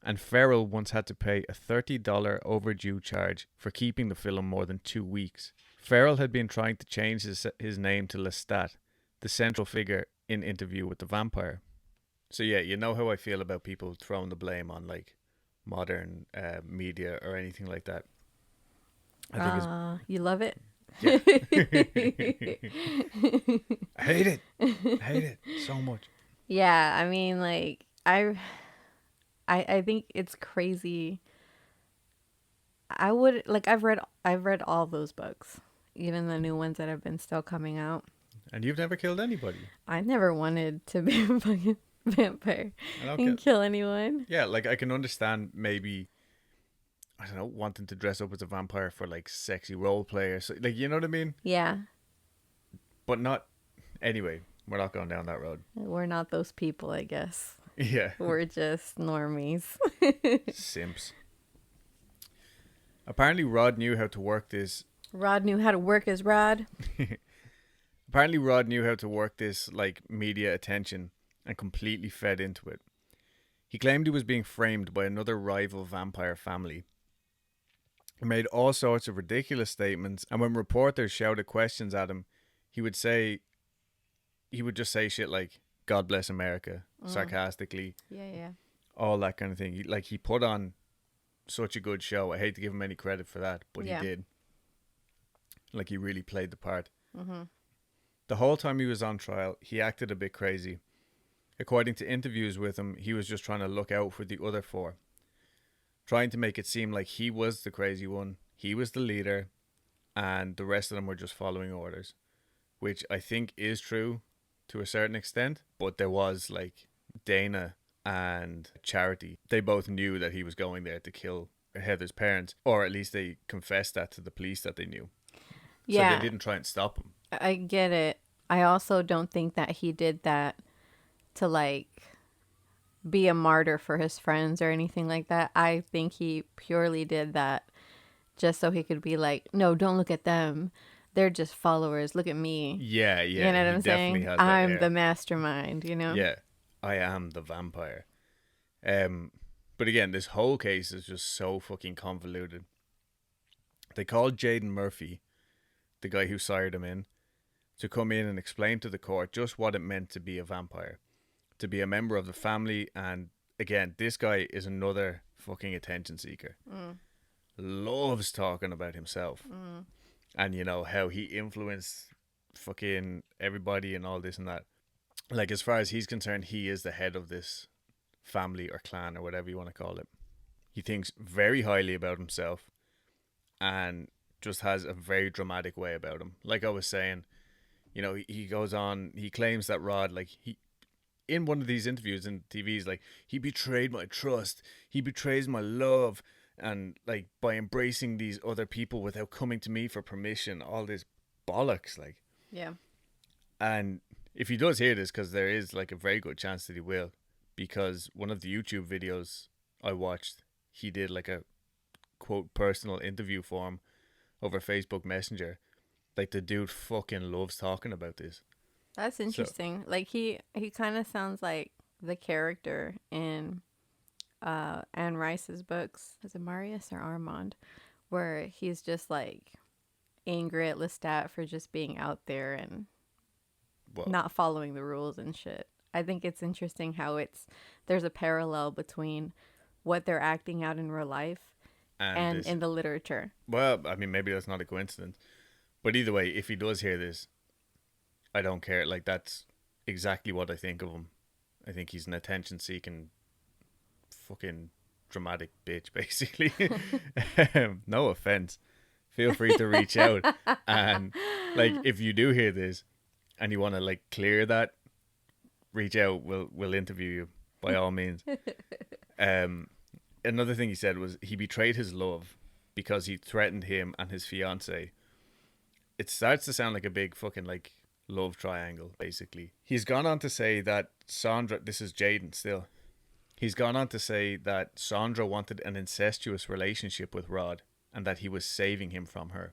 and Ferrell once had to pay a $30 overdue charge for keeping the film more than 2 weeks. Ferrell had been trying to change his name to Lestat, the central figure in Interview with the Vampire. So yeah, you know how I feel about people throwing the blame on, like, modern media or anything like that. You love it? Yeah. I hate it. I hate it so much. Yeah, I mean, like, I think it's crazy. I would, like, I've read all those books, even the new ones that have been still coming out. And you've never killed anybody. I never wanted to be a fucking vampire and kill anyone. Yeah, like, I can understand maybe I don't know, wanting to dress up as a vampire for like sexy role play or so, like, you know what I mean? Yeah. But not. Anyway, we're not going down that road. We're not those people, I guess. Yeah. We're just normies. Simps. Apparently, Rod knew how to work this. Rod knew how to work his rod. Apparently, Rod knew how to work this like media attention and completely fed into it. He claimed he was being framed by another rival vampire family. He made all sorts of ridiculous statements, and when reporters shouted questions at him, he would just say shit like "God bless America" sarcastically, Yeah. all that kind of thing. He put on such a good show. I hate to give him any credit for that, but Yeah. he did. Like, he really played the part. Mm-hmm. The whole time he was on trial, he acted a bit crazy. According to interviews with him, he was just trying to look out for the other four, trying to make it seem like he was the crazy one, he was the leader, and the rest of them were just following orders, which I think is true to a certain extent. But there was like Dana and Charity. They both knew that he was going there to kill Heather's parents, or at least they confessed that to the police that they knew. Yeah. So they didn't try and stop him. I get it. I also don't think that he did that to like be a martyr for his friends or anything like that. I think he purely did that just so he could be like, no, don't look at them. They're just followers. Look at me. Yeah. You know what I'm saying? I'm the mastermind, you know? Yeah, I am the vampire. But again, this whole case is just so fucking convoluted. They called Jaden Murphy, the guy who sired him in, to come in and explain to the court just what it meant to be a vampire, to be a member of the family. And again, this guy is another fucking attention seeker. Loves talking about himself. And, you know, how he influenced fucking everybody and all this and that. Like, as far as he's concerned, he is the head of this family or clan or whatever you want to call it. He thinks very highly about himself and just has a very dramatic way about him. Like I was saying, you know, he goes on, he claims that Rod, like, he, in one of these interviews in TV's like, he betrayed my trust, he betrays my love, and like, by embracing these other people without coming to me for permission, all this bollocks, like. Yeah. And if he does hear this, because there is like a very good chance that he will, because one of the YouTube videos I watched, he did like a quote personal interview for him over Facebook Messenger. Like, the dude fucking loves talking about this. That's interesting. So, like, he kind of sounds like the character in Anne Rice's books. Is it Marius or Armand? Where he's just like angry at Lestat for just being out there and not following the rules and shit. I think it's interesting how there's a parallel between what they're acting out in real life and in the literature. Well, I mean, maybe that's not a coincidence. But either way, if he does hear this, I don't care. Like, that's exactly what I think of him. I think he's an attention-seeking fucking dramatic bitch, basically. No offense. Feel free to reach out. And, like, if you do hear this and you want to, like, clear that, reach out. We'll interview you, by all means. Another thing he said was he betrayed his love because he threatened him and his fiancée. It starts to sound like a big fucking, like, love triangle, basically. He's gone on to say that Sandra, this is Jaden still, he's gone on to say that Sandra wanted an incestuous relationship with Rod and that he was saving him from her.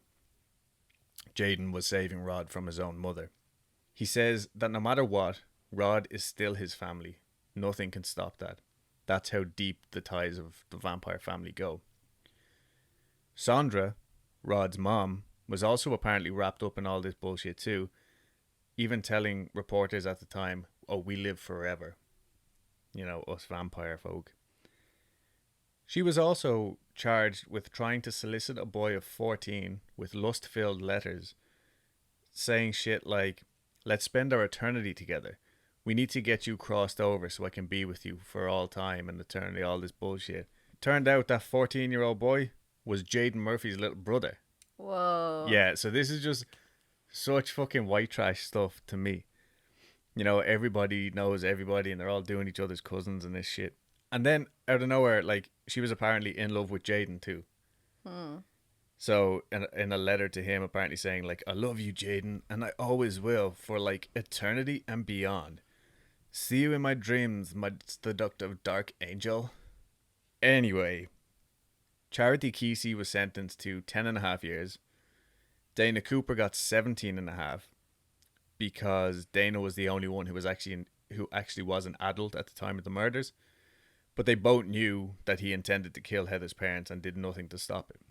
Jaden was saving Rod from his own mother. He says that no matter what, Rod is still his family. Nothing can stop that. That's how deep the ties of the vampire family go. Sandra, Rod's mom, was also apparently wrapped up in all this bullshit too, even telling reporters at the time, oh, we live forever. You know, us vampire folk. She was also charged with trying to solicit a boy of 14 with lust-filled letters, saying shit like, let's spend our eternity together. We need to get you crossed over so I can be with you for all time and eternity, all this bullshit. Turned out that 14-year-old boy was Jaden Murphy's little brother. Whoa. Yeah, so this is just such fucking white trash stuff to me. You know, everybody knows everybody and they're all doing each other's cousins and this shit. And then, out of nowhere, like, she was apparently in love with Jaden too. So in a letter to him, apparently saying like, "I love you, Jaden, and I always will for like eternity and beyond. See you in my dreams, my seductive dark angel." Anyway, Charity Kesey was sentenced to 10.5 years. Dana Cooper got 17.5 because Dana was the only one who actually was an adult at the time of the murders. But they both knew that he intended to kill Heather's parents and did nothing to stop it.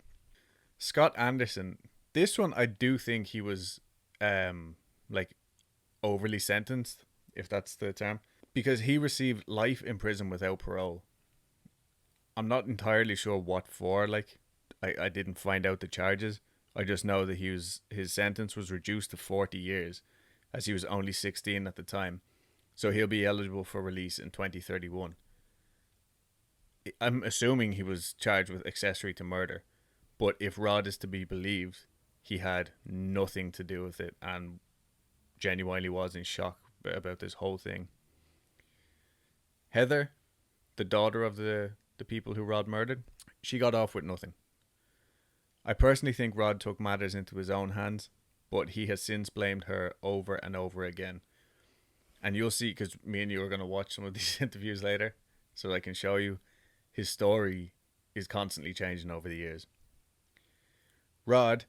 Scott Anderson, this one I do think he was like overly sentenced, if that's the term, because he received life in prison without parole. I'm not entirely sure what for. Like, I didn't find out the charges. I just know that his sentence was reduced to 40 years, as he was only 16 at the time. So he'll be eligible for release in 2031. I'm assuming he was charged with accessory to murder, but if Rod is to be believed, he had nothing to do with it and genuinely was in shock about this whole thing. Heather, the daughter of the people who Rod murdered, she got off with nothing. I personally think Rod took matters into his own hands, but he has since blamed her over and over again. And you'll see, because me and you are going to watch some of these interviews later, so I can show you his story is constantly changing over the years. Rod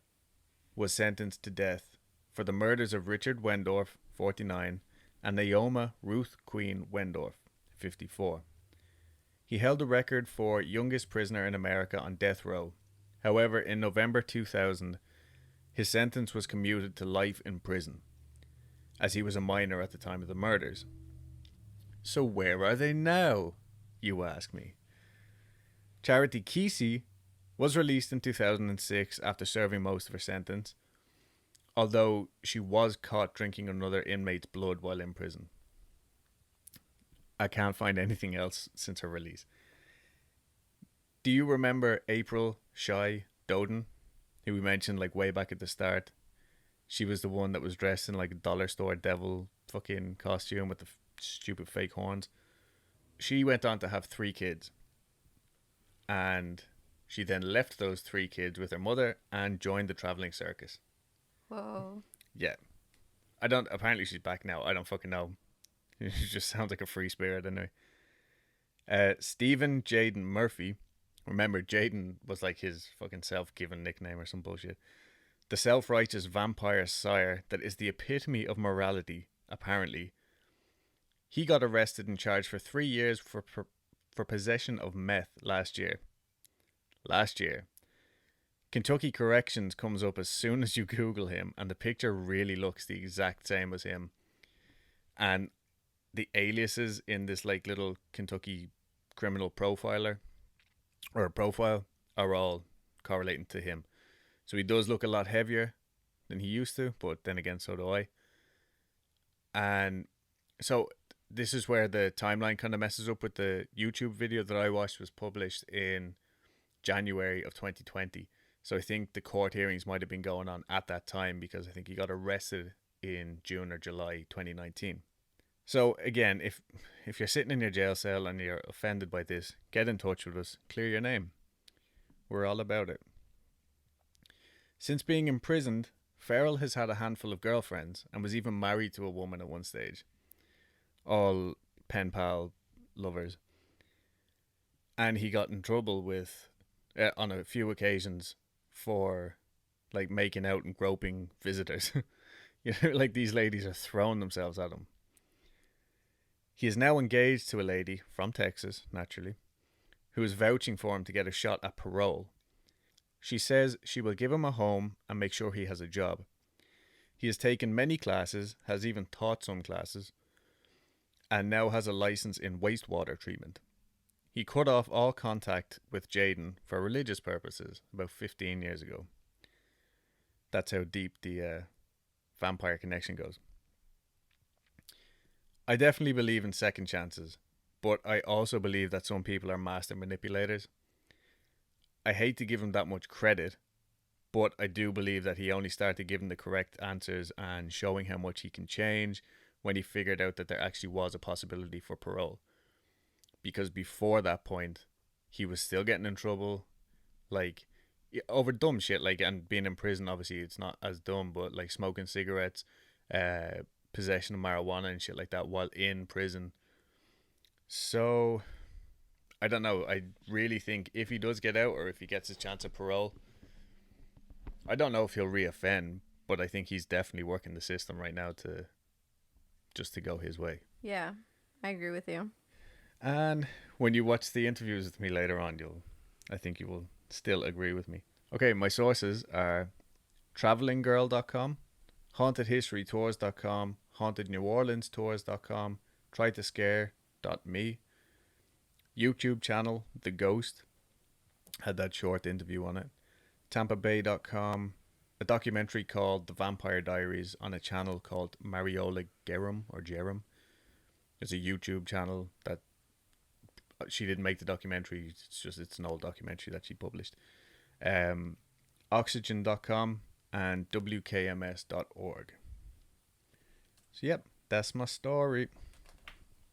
was sentenced to death for the murders of Richard Wendorf, 49, and Naoma Ruth Queen Wendorf, 54. He held the record for youngest prisoner in America on death row. However, in November 2000, his sentence was commuted to life in prison, as he was a minor at the time of the murders. So where are they now, you ask me? Charity Kesey was released in 2006 after serving most of her sentence, although she was caught drinking another inmate's blood while in prison. I can't find anything else since her release. Do you remember April Shy Doden, who we mentioned like way back at the start? She was the one that was dressed in like a dollar store devil fucking costume with the stupid fake horns. She went on to have 3 kids. And she then left those 3 kids with her mother and joined the traveling circus. Whoa. Yeah. Apparently she's back now. I don't fucking know. She just sounds like a free spirit anyway. Stephen Jaden Murphy. Remember, Jaden was like his fucking self-given nickname or some bullshit. The self-righteous vampire sire that is the epitome of morality, apparently. He got arrested and charged for 3 years for possession of meth last year. Kentucky Corrections comes up as soon as you Google him, and the picture really looks the exact same as him. And the aliases in this like little Kentucky criminal profiler or profile are all correlating to him. So he does look a lot heavier than he used to, but then again, so do I. And so this is where the timeline kind of messes up with the YouTube video that I watched was published in January of 2020. So I think the court hearings might have been going on at that time because I think he got arrested in June or July 2019. So again, if you're sitting in your jail cell and you're offended by this, get in touch with us. Clear your name. We're all about it. Since being imprisoned, Ferrell has had a handful of girlfriends and was even married to a woman at one stage. All pen pal lovers. And he got in trouble with, on a few occasions, for like making out and groping visitors. You know, like these ladies are throwing themselves at him. He is now engaged to a lady from Texas, naturally, who is vouching for him to get a shot at parole. She says she will give him a home and make sure he has a job. He has taken many classes, has even taught some classes, and now has a license in wastewater treatment. He cut off all contact with Jaden for religious purposes about 15 years ago. That's how deep the vampire connection goes. I definitely believe in second chances, but I also believe that some people are master manipulators. I hate to give him that much credit, but I do believe that he only started giving the correct answers and showing how much he can change when he figured out that there actually was a possibility for parole. Because before that point, he was still getting in trouble. Like, Yeah, over dumb shit like, and being in prison, obviously it's not as dumb, but like smoking cigarettes, possession of marijuana and shit like that while in prison. So I don't know. I really think if he does get out, or if he gets his chance of parole, I don't know if he'll reoffend, but I think he's definitely working the system right now to just to go his way. Yeah, I agree with you. And when you watch the interviews with me later on, I think you will still agree with me. Okay, my sources are travelinggirl.com, hauntedhistorytours.com, hauntedneworleanstours.com, trytoscare.me, YouTube channel The Ghost, had that short interview on it, tampabay.com, a documentary called The Vampire Diaries on a channel called Mariola Gerum or Jerum. It's a YouTube channel that she didn't make the documentary. It's an old documentary that she published. Oxygen.com and WKMS.org. So yep, that's my story.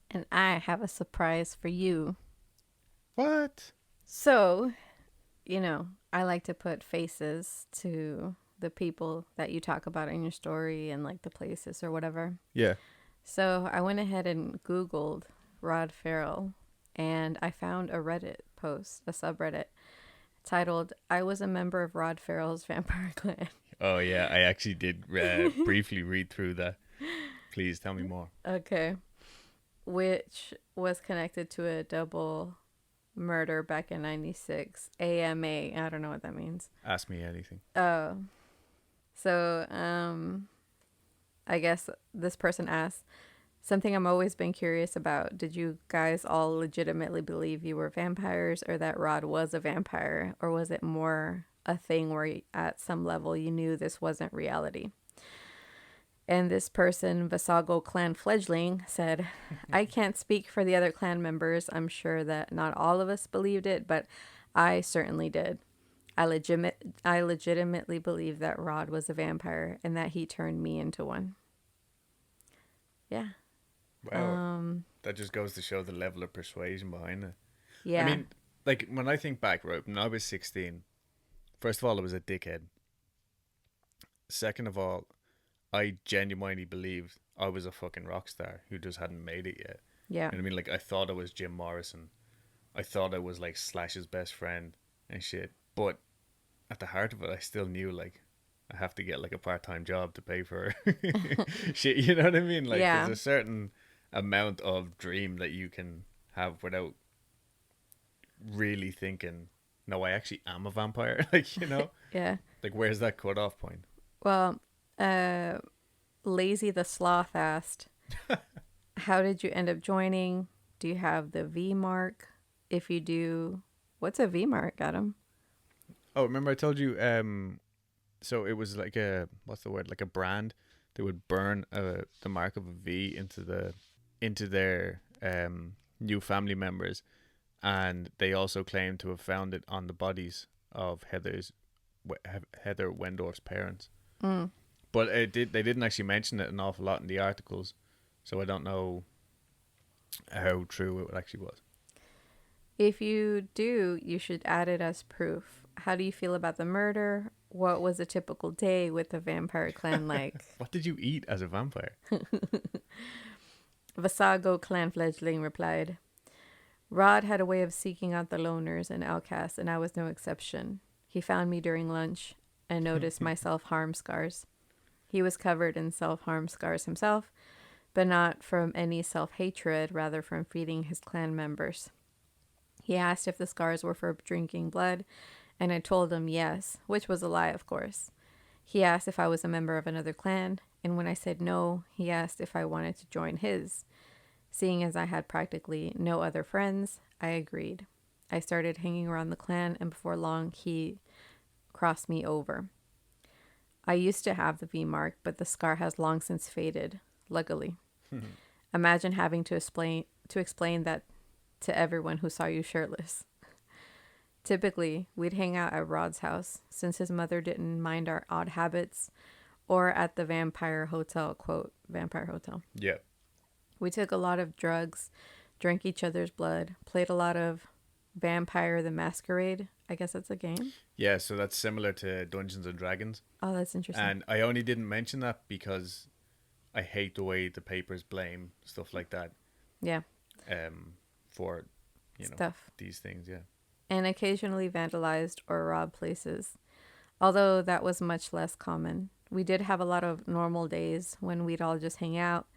And I have a surprise for you. What? So, I like to put faces to the people that you talk about in your story and like the places or whatever. Yeah. So I went ahead and Googled Rod Ferrell, and I found a Reddit post, a subreddit, titled, "I was a member of Rod Ferrell's vampire clan." Oh yeah, I actually did briefly read through that. Please tell me more. Okay. Which was connected to a double murder back in 96. AMA. I don't know what that means. Ask me anything. Oh. So, I guess this person asked, something I'm always been curious about. Did you guys all legitimately believe you were vampires, or that Rod was a vampire? Or was it more a thing where at some level you knew this wasn't reality? And this person, Vasago clan fledgling, said, I can't speak for the other clan members. I'm sure that not all of us believed it, but I certainly did. I legitimately believe that Rod was a vampire and that he turned me into one. Yeah. Wow. That just goes to show the level of persuasion behind it. Yeah. I mean, like, when I think back, right, when I was 16, first of all, I was a dickhead. Second of all, I genuinely believed I was a fucking rock star who just hadn't made it yet. Yeah. And I mean, like, I thought I was Jim Morrison. I thought I was, like, Slash's best friend and shit. But at the heart of it, I still knew, like, I have to get, like, a part-time job to pay for shit, you know what I mean? Like, Yeah. there's a certain amount of dream that you can have without really thinking, no, I actually am a vampire. Like, you know? Yeah. Like, where's that cutoff point? Well, Lazy the Sloth asked, how did you end up joining? Do you have the V mark? If you do, what's a V mark, Adam? Oh, remember I told you, so it was like what's the word? Like a brand. They would burn the mark of a V into their new family members, and they also claimed to have found it on the bodies of Heather Wendorf's parents. Mm. But they didn't actually mention it an awful lot in the articles, so I don't know how true it actually was. If you do, you should add it as proof. How do you feel about the murder? What was a typical day with the vampire clan like? What did you eat as a vampire? Vasago clan fledgling replied, Rod had a way of seeking out the loners and outcasts, and I was no exception. He found me during lunch and noticed my self-harm scars. He was covered in self-harm scars himself, but not from any self-hatred, rather from feeding his clan members. He asked if the scars were for drinking blood, and I told him yes, which was a lie, of course. He asked if I was a member of another clan, and when I said no, he asked if I wanted to join his. Seeing as I had practically no other friends, I agreed. I started hanging around the clan, and before long, he crossed me over. I used to have the V mark, but the scar has long since faded, luckily. Imagine having to explain that to everyone who saw you shirtless. Typically, we'd hang out at Rod's house, since his mother didn't mind our odd habits, or at the Vampire Hotel, quote, Vampire Hotel. Yeah. We took a lot of drugs, drank each other's blood, played a lot of Vampire the Masquerade. I guess that's a game. Yeah, so that's similar to Dungeons and Dragons. Oh, that's interesting. And I only didn't mention that because I hate the way the papers blame stuff like that. Yeah. For, Stuff. these things, yeah. And occasionally vandalized or robbed places. Although that was much less common. We did have a lot of normal days when we'd all just hang out,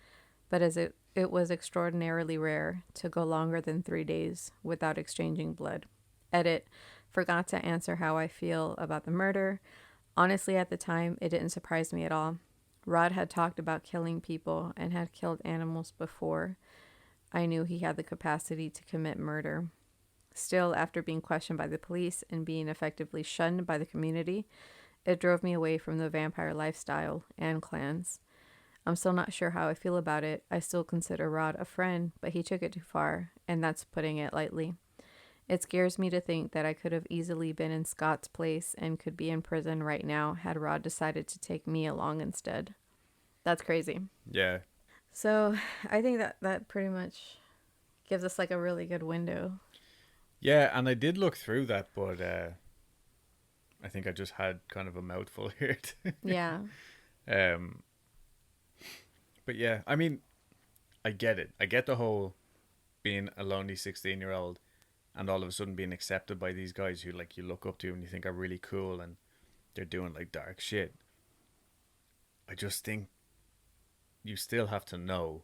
but as it was extraordinarily rare to go longer than 3 days without exchanging blood. Edit, forgot to answer how I feel about the murder. Honestly, at the time, it didn't surprise me at all. Rod had talked about killing people and had killed animals before. I knew he had the capacity to commit murder. Still, after being questioned by the police and being effectively shunned by the community, it drove me away from the vampire lifestyle and clans. I'm still not sure how I feel about it. I still consider Rod a friend, but he took it too far, and that's putting it lightly. It scares me to think that I could have easily been in Scott's place and could be in prison right now had Rod decided to take me along instead. That's crazy. Yeah. So I think that pretty much gives us like a really good window. Yeah, and I did look through that, but I think I just had kind of a mouthful here. Yeah. But yeah, I mean, I get it. I get the whole being a lonely 16-year-old and all of a sudden being accepted by these guys who like you look up to and you think are really cool and they're doing like dark shit. I just think you still have to know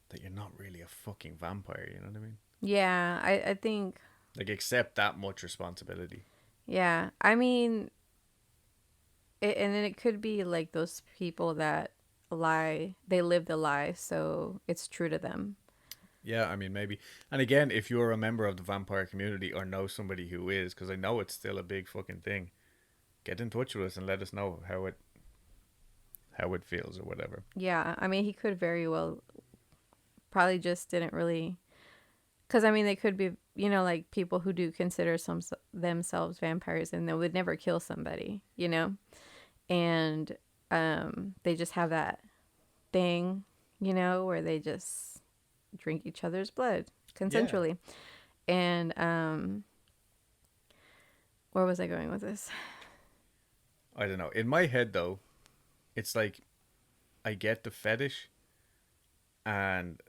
that you're not really a fucking vampire, you know what I mean? Yeah, I think... Like, accept that much responsibility. Yeah, I mean... and then it could be like those people that lie, they live the lie, so it's true to them. Yeah, I mean, maybe. And again, if you're a member of the vampire community or know somebody who is, because I know it's still a big fucking thing, get in touch with us and let us know how it feels or whatever. Yeah, I mean, he could very well probably just didn't really... Because, I mean, they could be, like people who do consider themselves vampires and they would never kill somebody, And they just have that thing, where they just drink each other's blood consensually. Yeah. And where was I going with this? I don't know. In my head, though, it's like I get the fetish and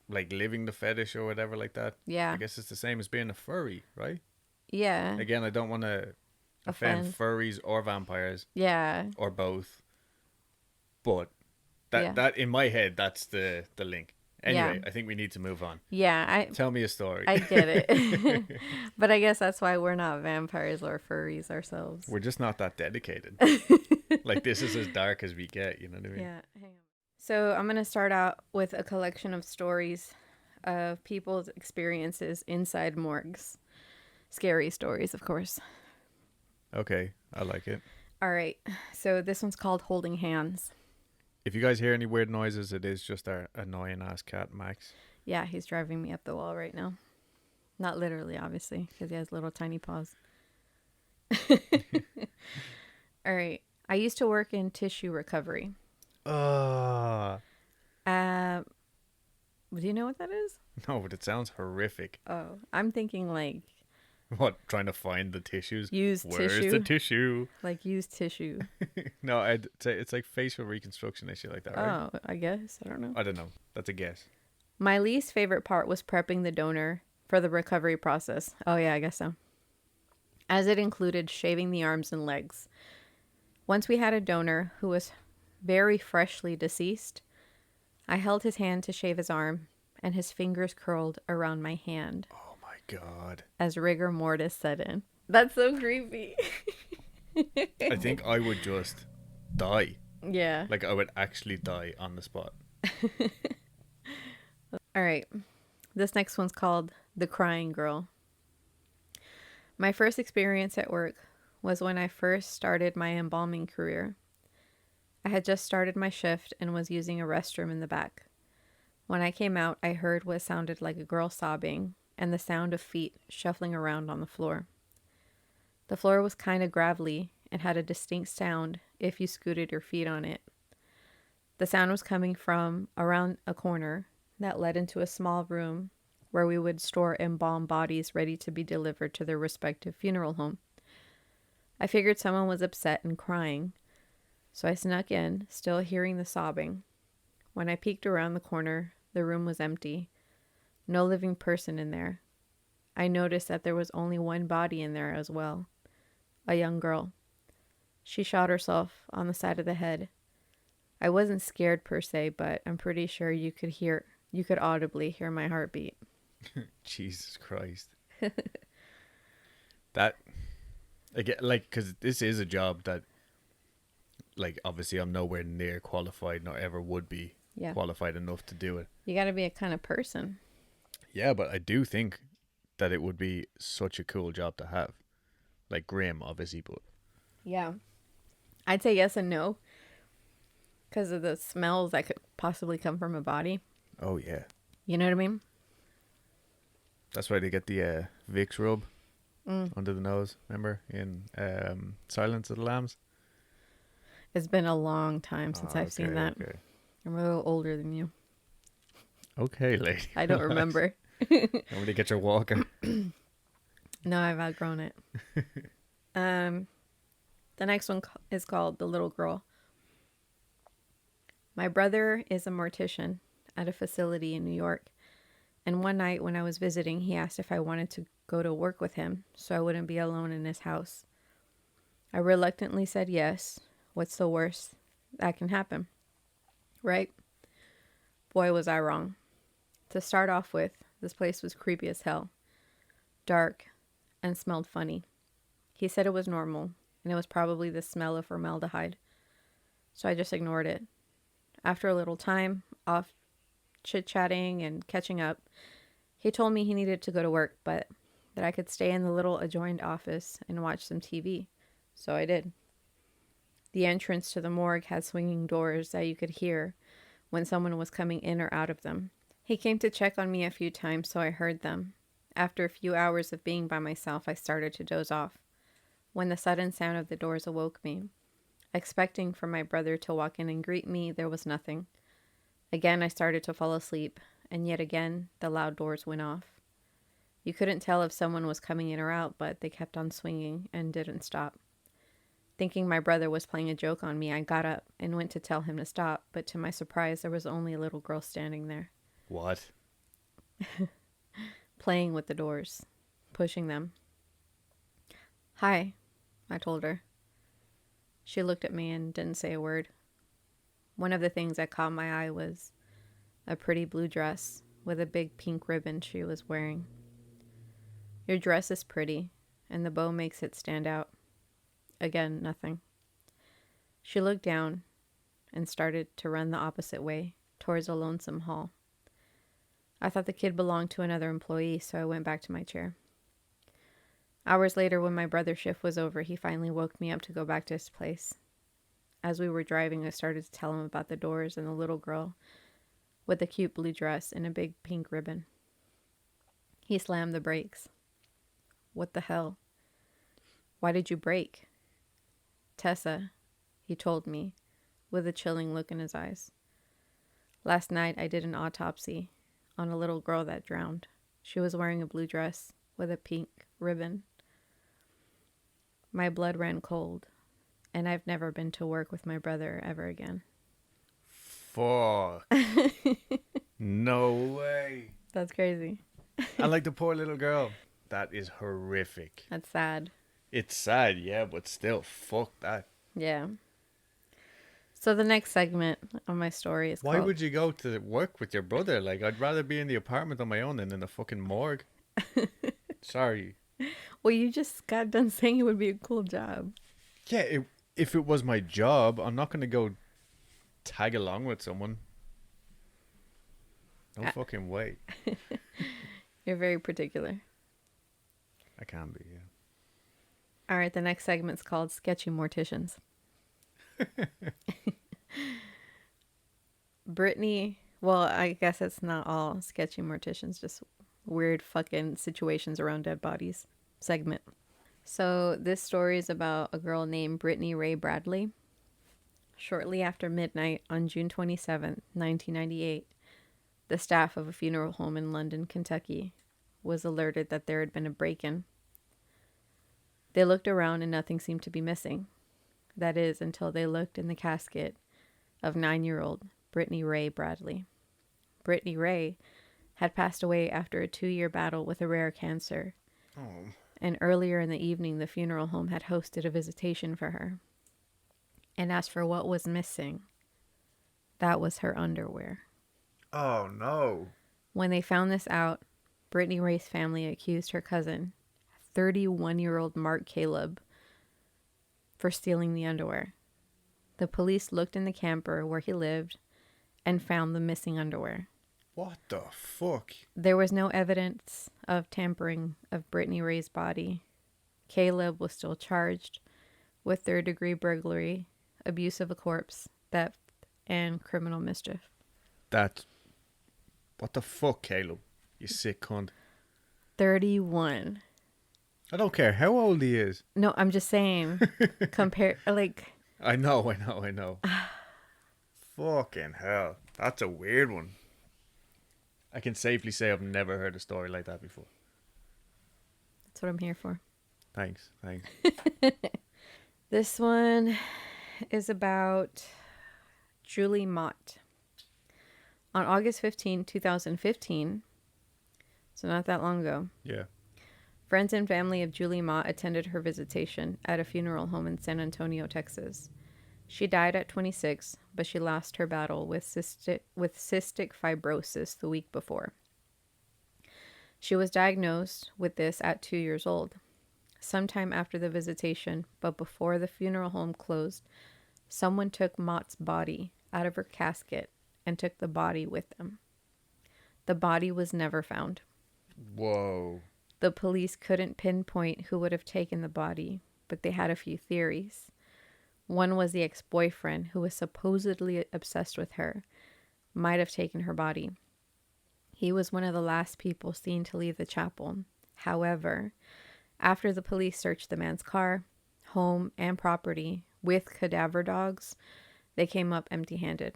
like living the fetish or whatever like that. Yeah. I guess it's the same as being a furry, right? Yeah. Again, I don't want to offend furries or vampires. Yeah. Or both. But that in my head, that's the link. Anyway, yeah. I think we need to move on. Yeah. Tell me a story. I get it. But I guess that's why we're not vampires or furries ourselves. We're just not that dedicated. Like, this is as dark as we get, you know what I mean? Yeah. Hang on. So I'm going to start out with a collection of stories of people's experiences inside morgues. Scary stories, of course. Okay, I like it. All right. So this one's called Holding Hands. If you guys hear any weird noises, it is just our annoying ass cat, Max. Yeah, he's driving me up the wall right now. Not literally, obviously, because he has little tiny paws. All right. I used to work in tissue recovery. Do you know what that is? No, but it sounds horrific. Oh, I'm thinking like... What, trying to find the tissues? Where's tissue? The tissue? Like, use tissue. No, I'd say it's like facial reconstruction and shit like that, right? Oh, I guess. I don't know. I don't know. That's a guess. My least favorite part was prepping the donor for the recovery process. Oh, yeah, I guess so. As it included shaving the arms and legs. Once we had a donor who was very freshly deceased, I held his hand to shave his arm, and his fingers curled around my hand. Oh my God. As rigor mortis set in. That's so creepy. I think I would just die. Yeah. Like, I would actually die on the spot. All right. This next one's called The Crying Girl. My first experience at work was when I first started my embalming career. I had just started my shift and was using a restroom in the back. When I came out, I heard what sounded like a girl sobbing and the sound of feet shuffling around on the floor. The floor was kind of gravelly and had a distinct sound if you scooted your feet on it. The sound was coming from around a corner that led into a small room where we would store embalmed bodies ready to be delivered to their respective funeral home. I figured someone was upset and crying, so I snuck in, still hearing the sobbing. When I peeked around the corner, the room was empty. No living person in there. I noticed that there was only one body in there as well. A young girl. She shot herself on the side of the head. I wasn't scared per se, but I'm pretty sure you could audibly hear my heartbeat. Jesus Christ. That, again, like, because this is a job that, like, obviously I'm nowhere near qualified, nor ever would be qualified enough to do it. You got to be a kind of person. Yeah, but I do think that it would be such a cool job to have. Like, grim, obviously, but... Yeah. I'd say yes and no. Because of the smells that could possibly come from a body. Oh, yeah. You know what I mean? That's why they get the Vicks rub under the nose, remember? In Silence of the Lambs? It's been a long time since I've seen that. Okay. I'm a little older than you. Okay, lady. I don't remember. Want me to get your walker? No, I've outgrown it. The next one is called The Little Girl. My brother is a mortician at a facility in New York. And one night when I was visiting, he asked if I wanted to go to work with him so I wouldn't be alone in his house. I reluctantly said yes. What's the worst that can happen? Right? Boy, was I wrong. To start off with, this place was creepy as hell. Dark and smelled funny. He said it was normal, and it was probably the smell of formaldehyde. So I just ignored it. After a little time, off chit-chatting and catching up, he told me he needed to go to work, but that I could stay in the little adjoined office and watch some TV. So I did. The entrance to the morgue had swinging doors that you could hear when someone was coming in or out of them. He came to check on me a few times, so I heard them. After a few hours of being by myself, I started to doze off. When the sudden sound of the doors awoke me, expecting for my brother to walk in and greet me, there was nothing. Again, I started to fall asleep, and yet again, the loud doors went off. You couldn't tell if someone was coming in or out, but they kept on swinging and didn't stop. Thinking my brother was playing a joke on me, I got up and went to tell him to stop, but to my surprise, there was only a little girl standing there. What? Playing with the doors, pushing them. Hi, I told her. She looked at me and didn't say a word. One of the things that caught my eye was a pretty blue dress with a big pink ribbon she was wearing. Your dress is pretty, and the bow makes it stand out. Again, nothing. She looked down and started to run the opposite way, towards a lonesome hall. I thought the kid belonged to another employee, so I went back to my chair. Hours later, when my brother's shift was over, he finally woke me up to go back to his place. As we were driving, I started to tell him about the doors and the little girl with the cute blue dress and a big pink ribbon. He slammed the brakes. What the hell? Why did you brake? Tessa, he told me, with a chilling look in his eyes. Last night I did an autopsy on a little girl that drowned. She was wearing a blue dress with a pink ribbon. My blood ran cold, and I've never been to work with my brother ever again. Fuck. No way. That's crazy. And like the poor little girl. That is horrific. That's sad. It's sad, yeah, but still, fuck that. Yeah. So the next segment of my story is Why would you go to work with your brother? Like, I'd rather be in the apartment on my own than in the fucking morgue. Sorry. Well, you just got done saying it would be a cool job. Yeah, if it was my job, I'm not going to go tag along with someone. No fucking way. You're very particular. I can be, yeah. All right, the next segment's called Sketchy Morticians. Brittany, well, I guess it's not all sketchy morticians, just weird fucking situations around dead bodies segment. So this story is about a girl named Brittany Ray Bradley. Shortly after midnight on June 27th, 1998, The staff of a funeral home in London, Kentucky, was alerted that there had been a break-in. They looked around and nothing seemed to be missing. That is, until they looked in the casket of 9-year-old Brittany Ray Bradley. Brittany Ray had passed away after a 2-year battle with a rare cancer. Oh. And earlier in the evening, the funeral home had hosted a visitation for her. And as for what was missing, that was her underwear. Oh, no. When they found this out, Brittany Ray's family accused her cousin, 31-year-old Mark Caleb, for stealing the underwear. The police looked in the camper where he lived and found the missing underwear. What the fuck? There was no evidence of tampering of Brittany Ray's body. Caleb was still charged with third-degree burglary, abuse of a corpse, theft, and criminal mischief. What the fuck, Caleb? You sick cunt. 31. I don't care how old he is. No, I'm just saying, compare, like... I know. Fucking hell. That's a weird one. I can safely say I've never heard a story like that before. That's what I'm here for. Thanks. This one is about Julie Mott. On August 15, 2015, so not that long ago. Yeah. Friends and family of Julie Mott attended her visitation at a funeral home in San Antonio, Texas. She died at 26, but she lost her battle with cystic fibrosis the week before. She was diagnosed with this at 2 years old. Sometime after the visitation, but before the funeral home closed, someone took Mott's body out of her casket and took the body with them. The body was never found. Whoa. The police couldn't pinpoint who would have taken the body, but they had a few theories. One was the ex-boyfriend, who was supposedly obsessed with her, might have taken her body. He was one of the last people seen to leave the chapel. However, after the police searched the man's car, home, and property with cadaver dogs, they came up empty-handed.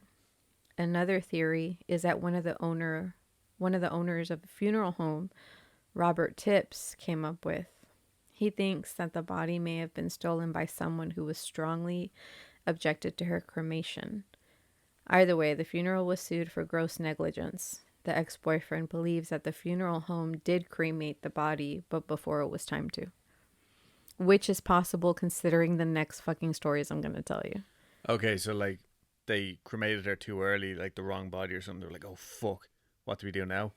Another theory is that one of the owners of the funeral home, Robert Tipps, came up with. He thinks that the body may have been stolen by someone who was strongly objected to her cremation. Either way, the funeral was sued for gross negligence. The ex-boyfriend believes that the funeral home did cremate the body, but before it was time to. Which is possible considering the next fucking stories I'm going to tell you. Okay, so like they cremated her too early, like the wrong body or something. They're like, oh fuck, what do we do now?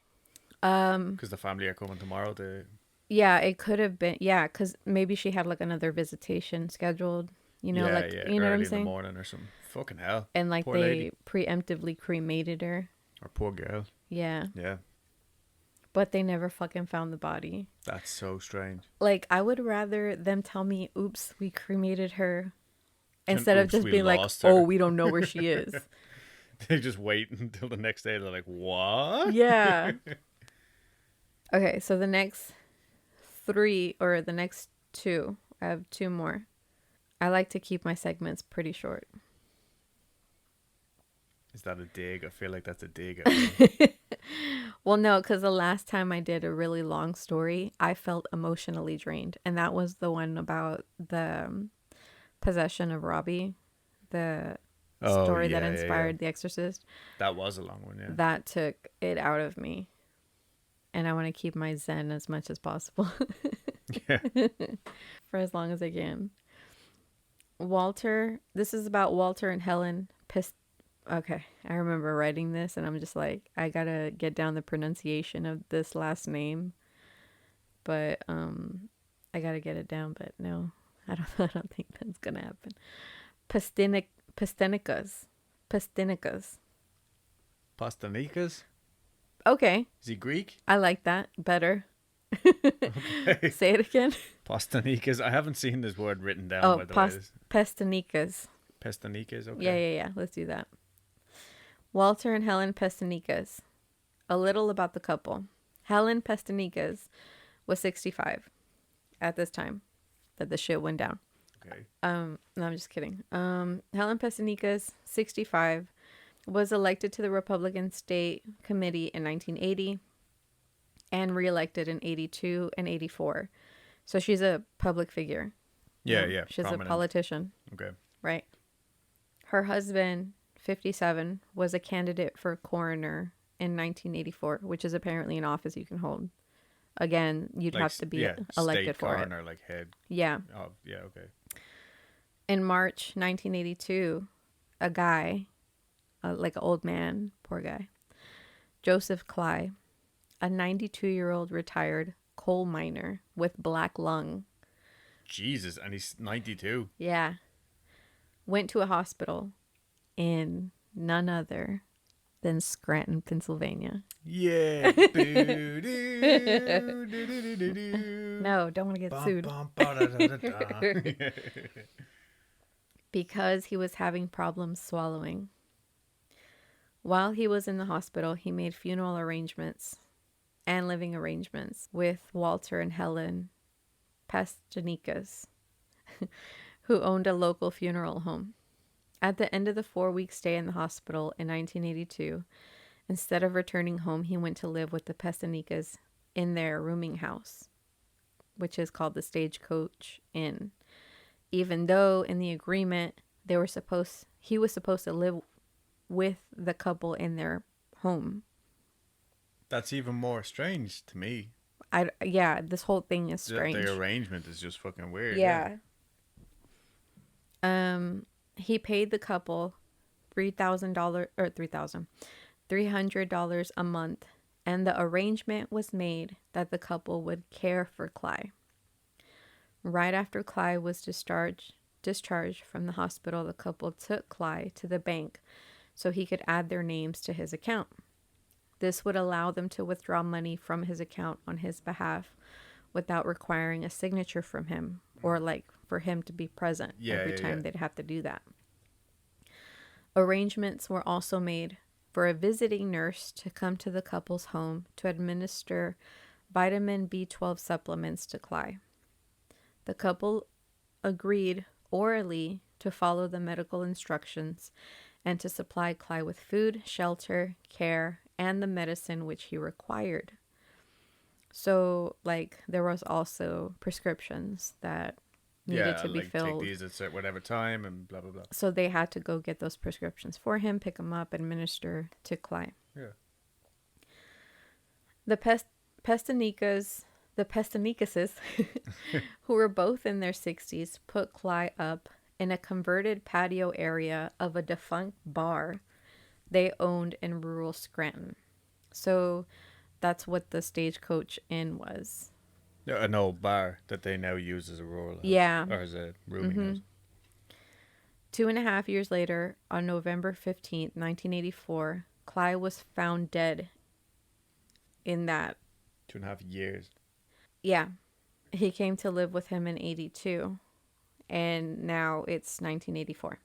Because the family are coming tomorrow to... Yeah, it could have been. Yeah, because maybe she had like another visitation scheduled. You know, you know what I'm saying? Early in the morning or something. Fucking hell. And like poor they lady. preemptively cremated her. Or poor girl. Yeah. Yeah. But they never fucking found the body. That's so strange. Like, I would rather them tell me, oops, we cremated her. Instead of just being like, oh, we don't know where she is. They just wait until the next day. They're like, what? Yeah. Okay, so the next 3, or the next 2, I have 2 more. I like to keep my segments pretty short. Is that a dig? I feel like that's a dig. Well, no, because the last time I did a really long story, I felt emotionally drained. And that was the one about the possession of Robbie, the story that inspired The Exorcist. That was a long one, yeah. That took it out of me. And I want to keep my zen as much as possible. Yeah. For as long as I can. Walter, this is about Walter and Helen Okay, I remember writing this and I'm just like, I gotta get down the pronunciation of this last name. But I gotta get it down, but no, I don't think that's gonna happen. Pastenicas. Pastenicas? Okay. Is he Greek? I like that better. Okay. Say it again. Pastenicas. I haven't seen this word written down, by the way. Pastenicas. Pastenicas, okay. Yeah. Let's do that. Walter and Helen Pastenicas. A little about the couple. Helen Pastenicas was 65 at this time that the shit went down. Okay. No, I'm just kidding. Helen Pastenicas, 65, was elected to the Republican State Committee in 1980 and reelected in 82 and 84. So she's a public figure. Yeah, yeah. She's Prominent. a politician. Okay. Right. Her husband, 57, was a candidate for coroner in 1984, which is apparently an office you can hold. Again, you'd Like, have to be yeah, elected state for coroner, it. like head. Yeah. Oh, yeah, okay. In March 1982, a guy, like an old man, poor guy, Joseph Cly, a 92-year-old retired coal miner with black lung. Jesus, and he's 92. Yeah. Went to a hospital in none other than Scranton, Pennsylvania. Yeah. No, don't want to get sued. Because he was having problems swallowing. While he was in the hospital, he made funeral arrangements and living arrangements with Walter and Helen Pastenikas, who owned a local funeral home. At the end of the 4-week stay in the hospital in 1982, instead of returning home, he went to live with the Pastenikas in their rooming house, which is called the Stagecoach Inn. Even though in the agreement he was supposed to live with the couple in their home. That's even more strange to me. This whole thing is strange. The arrangement is just fucking weird. Yeah. He paid the couple $300 a month, and the arrangement was made that the couple would care for Cly. Right after Cly was discharged from the hospital, the couple took Cly to the bank so he could add their names to his account. This would allow them to withdraw money from his account on his behalf without requiring a signature from him or like for him to be present every time they'd have to do that. Arrangements were also made for a visiting nurse to come to the couple's home to administer vitamin B12 supplements to Cly. The couple agreed orally to follow the medical instructions and to supply Cly with food, shelter, care, and the medicine which he required. So, like, there was also prescriptions that needed to be filled. Take these at whatever time and blah, blah, blah. So they had to go get those prescriptions for him, pick them up, administer to Cly. Yeah. The Pastenikas, who were both in their 60s, put Cly up in a converted patio area of a defunct bar they owned in rural Scranton. So that's what the Stagecoach Inn was. An old bar that they now use as a rural house. Yeah. Or as a rooming house. 2.5 years later, on November 15th, 1984, Cly was found dead in that. 2.5 years. Yeah. He came to live with him in 82. And now it's 1984.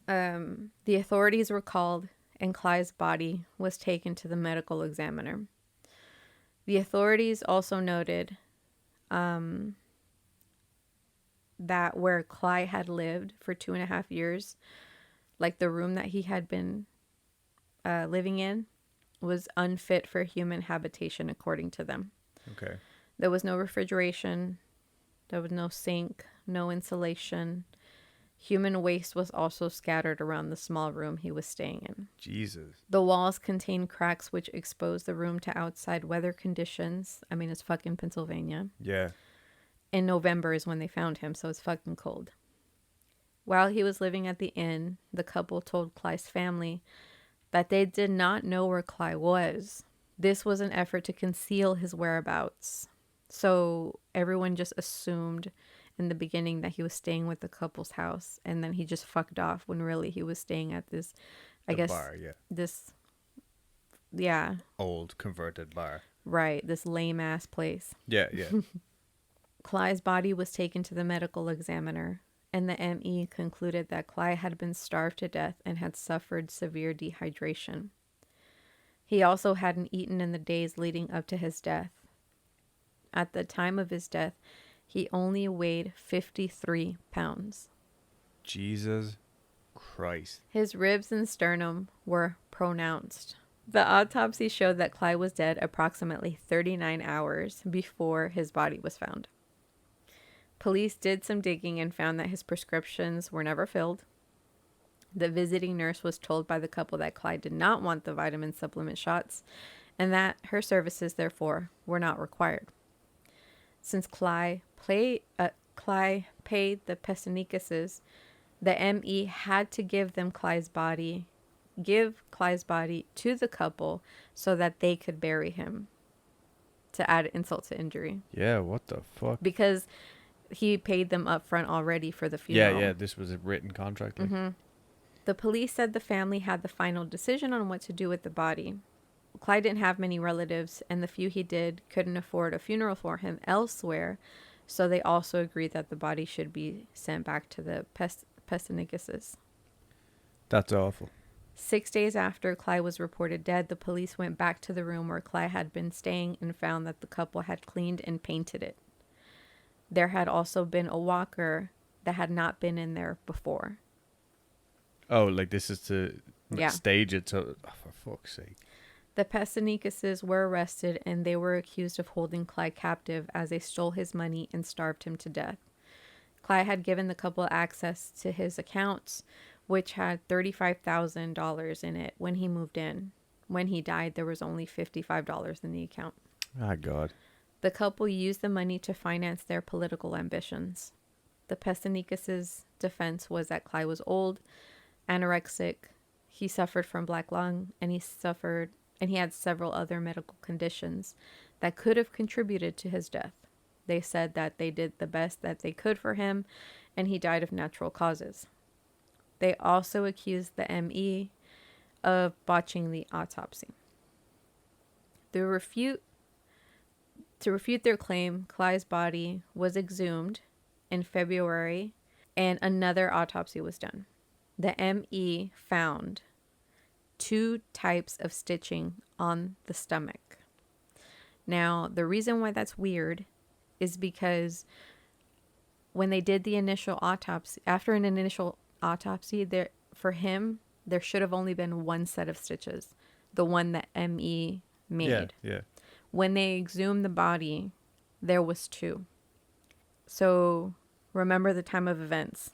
The authorities were called and Cly's body was taken to the medical examiner. The authorities also noted that where Cly had lived for 2.5 years, like the room that he had been living in, was unfit for human habitation, according to them. Okay. There was no refrigeration. There was no sink, no insulation. Human waste was also scattered around the small room he was staying in. Jesus. The walls contained cracks which exposed the room to outside weather conditions. I mean, it's fucking Pennsylvania. Yeah. In November is when they found him, so it's fucking cold. While he was living at the inn, the couple told Cly's family that they did not know where Cly was. This was an effort to conceal his whereabouts. So everyone just assumed in the beginning that he was staying with the couple's house, and then he just fucked off when really he was staying at this, bar, yeah. Old converted bar. Right, this lame ass place. Yeah, yeah. Cly's body was taken to the medical examiner, and the ME concluded that Cly had been starved to death and had suffered severe dehydration. He also hadn't eaten in the days leading up to his death. At the time of his death, he only weighed 53 pounds. Jesus Christ. His ribs and sternum were pronounced. The autopsy showed that Clyde was dead approximately 39 hours before his body was found. Police did some digging and found that his prescriptions were never filled. The visiting nurse was told by the couple that Clyde did not want the vitamin supplement shots and that her services, therefore, were not required. Since Clyde paid the Pestanicuses, the ME had to give Clyde's body to the couple so that they could bury him, to add insult to injury. Yeah, what the fuck? Because he paid them up front already for the funeral. Yeah, this was a written contract. Like. Mm-hmm. The police said the family had the final decision on what to do with the body. Clyde didn't have many relatives, and the few he did couldn't afford a funeral for him elsewhere, so they also agreed that the body should be sent back to the Pestanicuses. That's awful. 6 days after Clyde was reported dead, the police went back to the room where Clyde had been staying and found that the couple had cleaned and painted it. There had also been a walker that had not been in there before. Oh, like this is to stage it, so for fuck's sake. The Pestanicuses were arrested and they were accused of holding Clyde captive as they stole his money and starved him to death. Clyde had given the couple access to his accounts, which had $35,000 in it when he moved in. When he died, there was only $55 in the account. Ah, God. The couple used the money to finance their political ambitions. The Pestanicuses' defense was that Clyde was old, anorexic, he suffered from black lung, and he had several other medical conditions that could have contributed to his death. They said that they did the best that they could for him, and he died of natural causes. They also accused the ME of botching the autopsy. To refute their claim, Clyde's body was exhumed in February, and another autopsy was done. The ME found 2 types of stitching on the stomach. Now, the reason why that's weird is because when they did the initial autopsy, after an initial autopsy, there should have only been 1 set of stitches, the one that ME made. Yeah. When they exhumed the body, there was 2. So remember the time of events.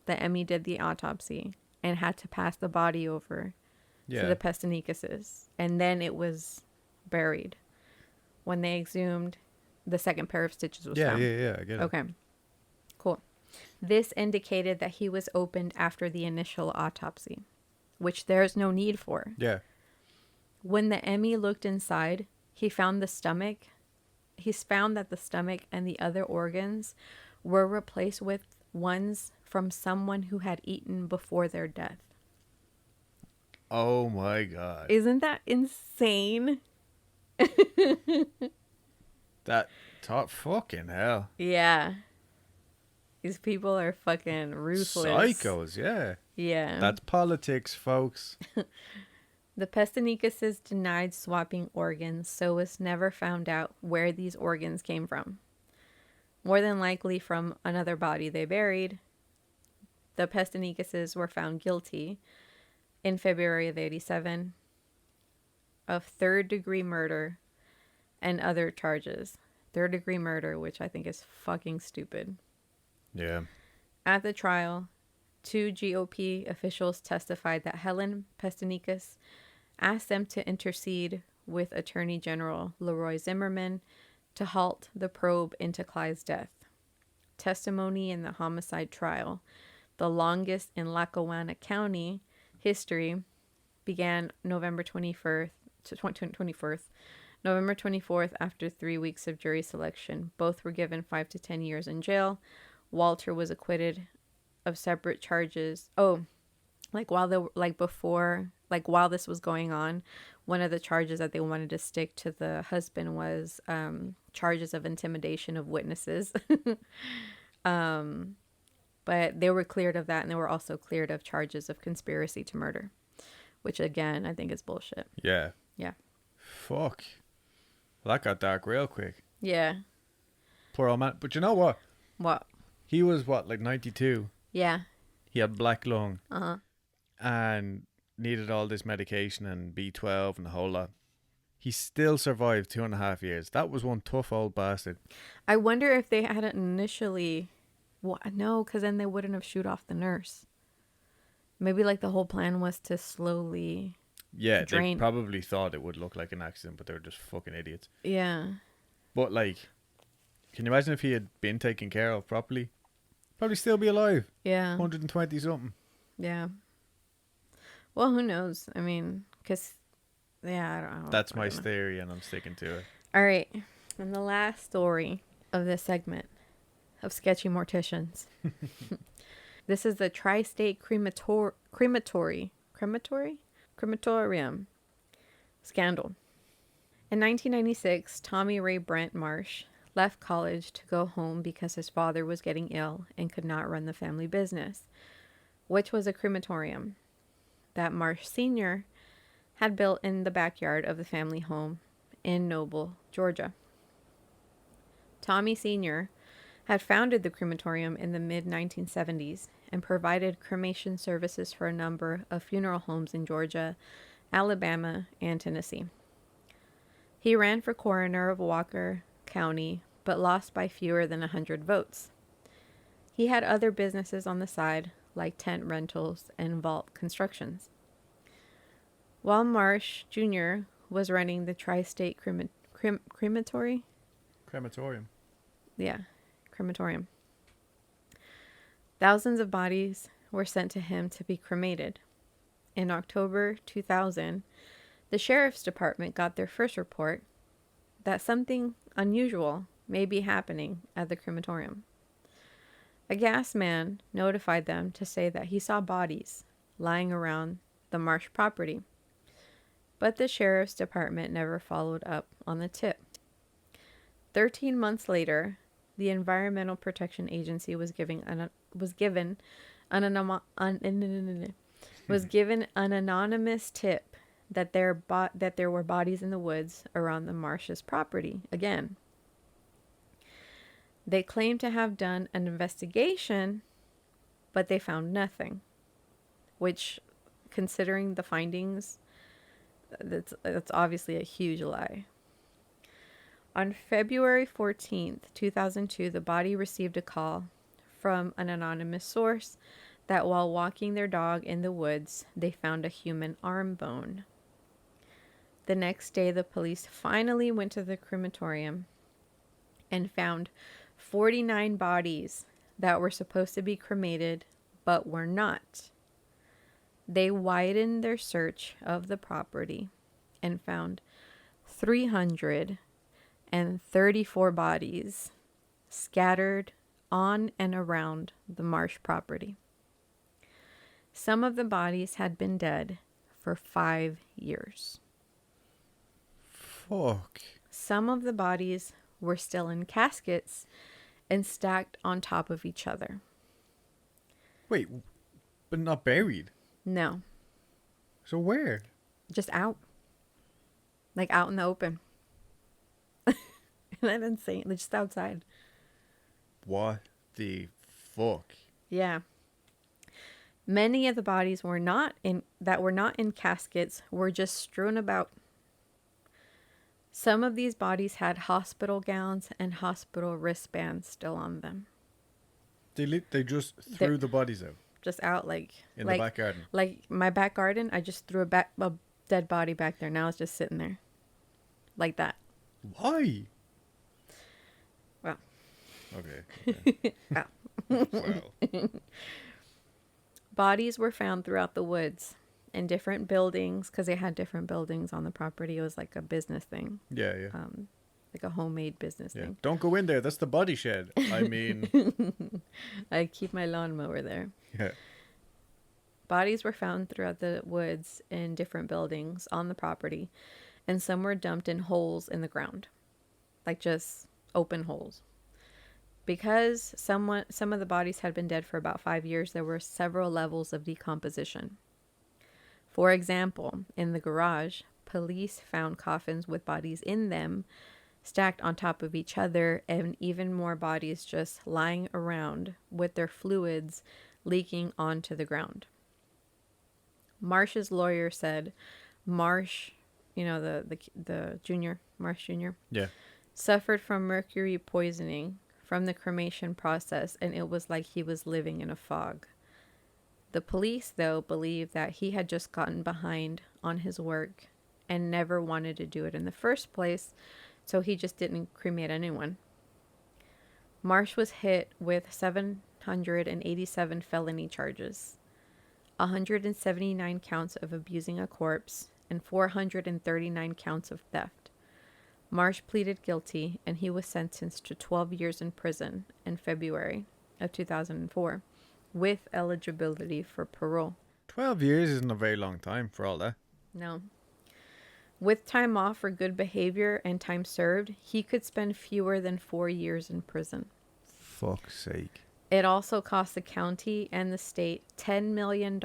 The ME did the autopsy and had to pass the body over to the Pestanicuses, and then it was buried. When they exhumed, the second pair of stitches was found. Yeah, I get it. Okay, cool. This indicated that he was opened after the initial autopsy, which there's no need for. Yeah. When the ME looked inside, he found that the stomach and the other organs were replaced with ones from someone who had eaten before their death. Oh my God. Isn't that insane? That fucking hell. Yeah. These people are fucking ruthless. Psychos, yeah. Yeah. That's politics, folks. The Pestanicuses denied swapping organs, so was never found out where these organs came from. More than likely from another body they buried. The Pestanicuses were found guilty in February of 1987 of third-degree murder and other charges. Third-degree murder, which I think is fucking stupid. Yeah. At the trial, 2 GOP officials testified that Helen Pestanicus asked them to intercede with Attorney General Leroy Zimmerman to halt the probe into Clyde's death. Testimony in the homicide trial, the longest in Lackawanna County history, began November 24th after 3 weeks of jury selection. Both were given 5 to 10 years in jail. Walter was acquitted of separate charges. While this was going on, one of the charges that they wanted to stick to the husband was charges of intimidation of witnesses. But they were cleared of that, and they were also cleared of charges of conspiracy to murder, which again I think is bullshit. Yeah. Yeah. Fuck. Well, that got dark real quick. Yeah. Poor old man. But you know what? What? He was like 92. Yeah. He had black lung. Uh-huh. and needed all this medication and B12 and the whole lot. He still survived 2.5 years. That was one tough old bastard. I wonder if they hadn't initially. Well, no, because then they wouldn't have shoot off the nurse. Maybe like the whole plan was to slowly. Yeah, drain. they probably thought it would look like an accident, but they were just fucking idiots. Yeah. But like, can you imagine if he had been taken care of properly? Probably still be alive. Yeah. 120 something. Yeah. Well, who knows? I mean, because, yeah, I don't know. That's my theory, and I'm sticking to it. All right. And the last story of this segment of Sketchy Morticians. This is the Tri-State Crematorium scandal. In 1996, Tommy Ray Brent Marsh left college to go home because his father was getting ill and could not run the family business, which was a crematorium that Marsh Sr. had built in the backyard of the family home in Noble, Georgia. Tommy Sr. had founded the crematorium in the mid-1970s and provided cremation services for a number of funeral homes in Georgia, Alabama, and Tennessee. He ran for coroner of Walker County, but lost by fewer than 100 votes. He had other businesses on the side, like tent rentals and vault constructions. While Marsh Jr. was running the Tri-State Crematorium. Yeah, crematorium. Thousands of bodies were sent to him to be cremated. In October 2000, the sheriff's department got their first report that something unusual may be happening at the crematorium. A gas man notified them to say that he saw bodies lying around the Marsh property, but the sheriff's department never followed up on the tip. 13 months later, the Environmental Protection Agency was given an anonymous tip that there were bodies in the woods around the Marsh's property again. They claimed to have done an investigation, but they found nothing, which, considering the findings, that's obviously a huge lie. On February 14th, 2002, the body received a call from an anonymous source that while walking their dog in the woods, they found a human arm bone. The next day, the police finally went to the crematorium and found 49 bodies that were supposed to be cremated but were not. They widened their search of the property and found 334 bodies scattered on and around the Marsh property. Some of the bodies had been dead for 5 years. Fuck. Some of the bodies were still in caskets and stacked on top of each other. Wait, but not buried? No. So where? Just out. Like out in the open. Isn't that insane? Like just outside. What the fuck? Yeah. Many of the bodies were not in caskets were just strewn about. Some of these bodies had hospital gowns and hospital wristbands still on them. They just threw the bodies out? Just out in the back garden? Like my back garden, I just threw a dead body back there. Now it's just sitting there. Like that. Why? Well. Okay. Wow. Well. Bodies were found throughout the woods in different buildings because they had different buildings on the property. It was like a business thing. Yeah, yeah. Like a homemade business thing. Don't go in there. That's the body shed. I mean. I keep my lawnmower there. Yeah. Bodies were found throughout the woods in different buildings on the property, and some were dumped in holes in the ground, like just open holes. Because some of the bodies had been dead for about 5 years, there were several levels of decomposition. For example, in the garage, police found coffins with bodies in them stacked on top of each other, and even more bodies just lying around with their fluids leaking onto the ground. Marsh's lawyer said Marsh, the junior, Marsh Jr., Yeah. suffered from mercury poisoning from the cremation process, and it was like he was living in a fog. The police, though, believed that he had just gotten behind on his work and never wanted to do it in the first place, so he just didn't cremate anyone. Marsh was hit with 787 felony charges, 179 counts of abusing a corpse, and 439 counts of theft. Marsh pleaded guilty, and he was sentenced to 12 years in prison in February of 2004, with eligibility for parole. 12 years isn't a very long time for all that. No. With time off for good behavior and time served, he could spend fewer than 4 years in prison. Fuck's sake. It also cost the county and the state $10 million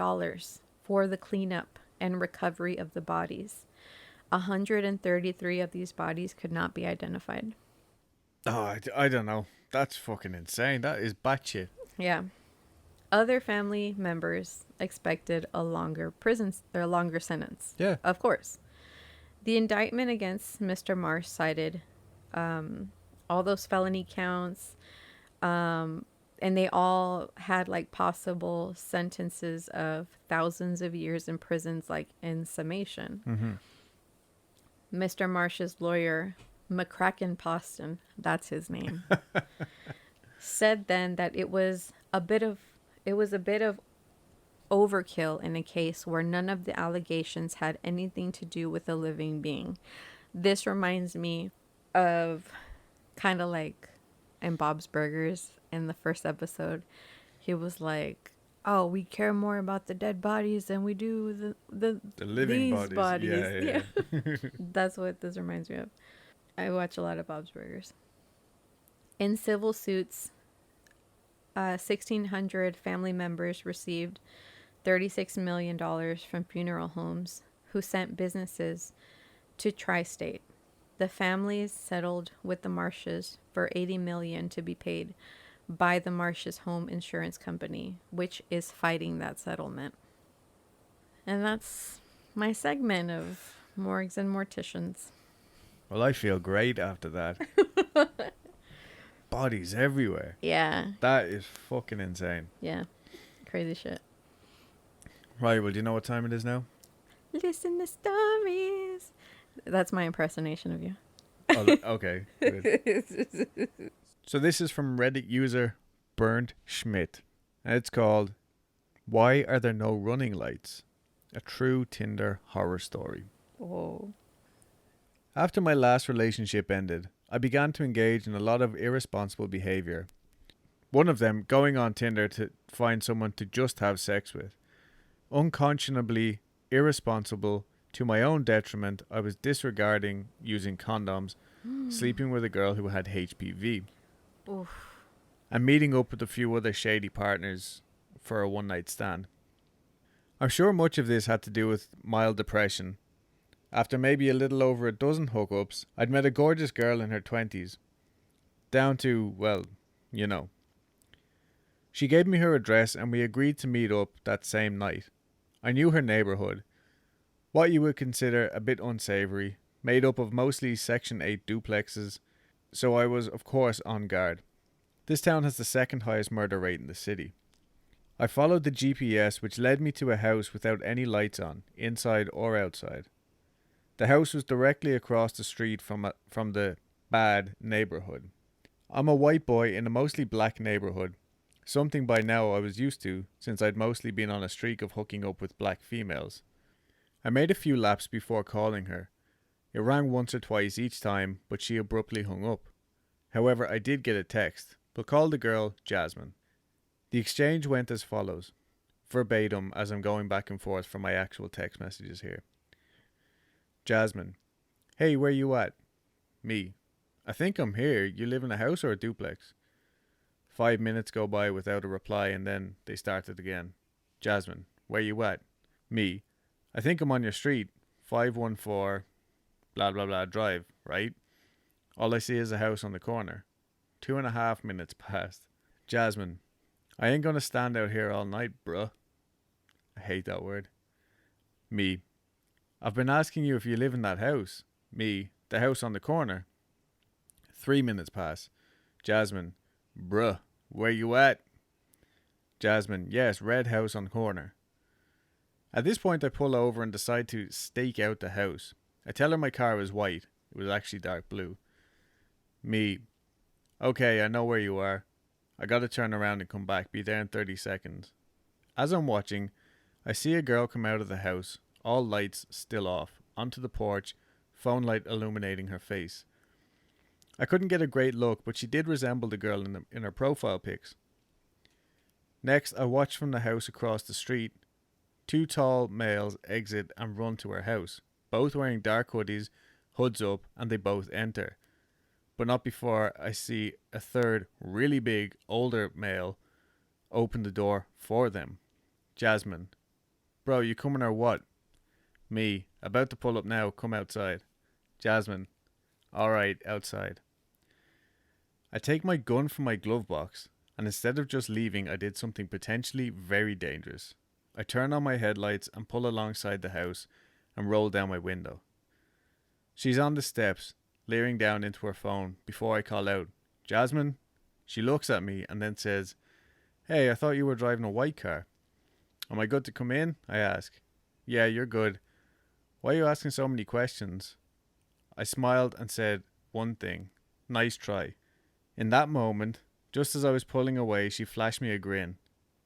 for the cleanup and recovery of the bodies. 133 of these bodies could not be identified. Oh, I don't know. That's fucking insane. That is batshit. Yeah. Other family members expected a longer sentence. Yeah. Of course. The indictment against Mr. Marsh cited all those felony counts, and they all had like possible sentences of thousands of years in prisons, like in summation. Mm-hmm. Mr. Marsh's lawyer, McCracken Poston, that's his name, said then that it was a bit of overkill in a case where none of the allegations had anything to do with a living being. This reminds me of kind of like in Bob's Burgers in the first episode. He was like, "Oh, we care more about the dead bodies than we do the living these bodies." Yeah. That's what this reminds me of. I watch a lot of Bob's Burgers. In civil suits, 1,600 family members received $36 million from funeral homes who sent businesses to Tri-State. The families settled with the Marshes for $80 million to be paid by the Marshes Home Insurance Company, which is fighting that settlement. And that's my segment of morgues and morticians. Well, I feel great after that. Bodies everywhere. Yeah. That is fucking insane. Yeah. Crazy shit. Right, well, do you know what time it is now? Listen to stories. That's my impersonation of you. Oh, okay, good. So this is from Reddit user Bernd Schmidt, and it's called "Why Are There No Running Lights? A True Tinder Horror Story." Oh. After my last relationship ended, I began to engage in a lot of irresponsible behavior. One of them, going on Tinder to find someone to just have sex with. Unconscionably irresponsible, to my own detriment, I was disregarding using condoms, sleeping with a girl who had HPV, Oof. and meeting up with a few other shady partners for a one-night stand. I'm sure much of this had to do with mild depression. After maybe a little over a dozen hookups, I'd met a gorgeous girl in her 20s. Down to, well, you know. She gave me her address and we agreed to meet up that same night. I knew her neighbourhood. What you would consider a bit unsavoury, made up of mostly Section 8 duplexes, so I was, of course, on guard. This town has the second highest murder rate in the city. I followed the GPS, which led me to a house without any lights on, inside or outside. The house was directly across the street from the bad neighbourhood. I'm a white boy in a mostly black neighbourhood, something by now I was used to since I'd mostly been on a streak of hooking up with black females. I made a few laps before calling her. It rang once or twice each time, but she abruptly hung up. However, I did get a text, but called the girl Jasmine. The exchange went as follows, verbatim as I'm going back and forth from my actual text messages here. Jasmine: "Hey, where you at?" Me: "I think I'm here. You live in a house or a duplex?" 5 minutes go by without a reply and then they started again. Jasmine: "Where you at?" Me: "I think I'm on your street, 514 blah blah blah drive, right?" All I see is a house on the corner. 2.5 minutes passed. Jasmine: "I ain't gonna stand out here all night, bruh." I hate that word. Me. I've been asking you if you live in that house. Me. The house on the corner. 3 minutes pass. Jasmine. Bruh, where you at? Jasmine. Yes, red house on the corner. At this point I pull over and decide to stake out the house. I tell her my car is white. It was actually dark blue. Me. Okay, I know where you are. I gotta turn around and come back. Be there in 30 seconds. As I'm watching, I see a girl come out of the house, all lights still off, onto the porch, phone light illuminating her face. I couldn't get a great look, but she did resemble the girl in her profile pics. Next, I watch from the house across the street. 2 tall males exit and run to her house, both wearing dark hoodies, hoods up, and they both enter. But not before I see a third, really big, older male open the door for them. Jasmine. Bro, you coming or what? Me. About to pull up now, come outside. Jasmine. Alright, outside. I take my gun from my glove box, and instead of just leaving, I did something potentially very dangerous. I turn on my headlights and pull alongside the house and roll down my window. She's on the steps, leering down into her phone before I call out, Jasmine? She looks at me and then says, Hey, I thought you were driving a white car. Am I good to come in? I ask. Yeah, you're good. Why are you asking so many questions? I smiled and said one thing. Nice try. In that moment, just as I was pulling away, she flashed me a grin.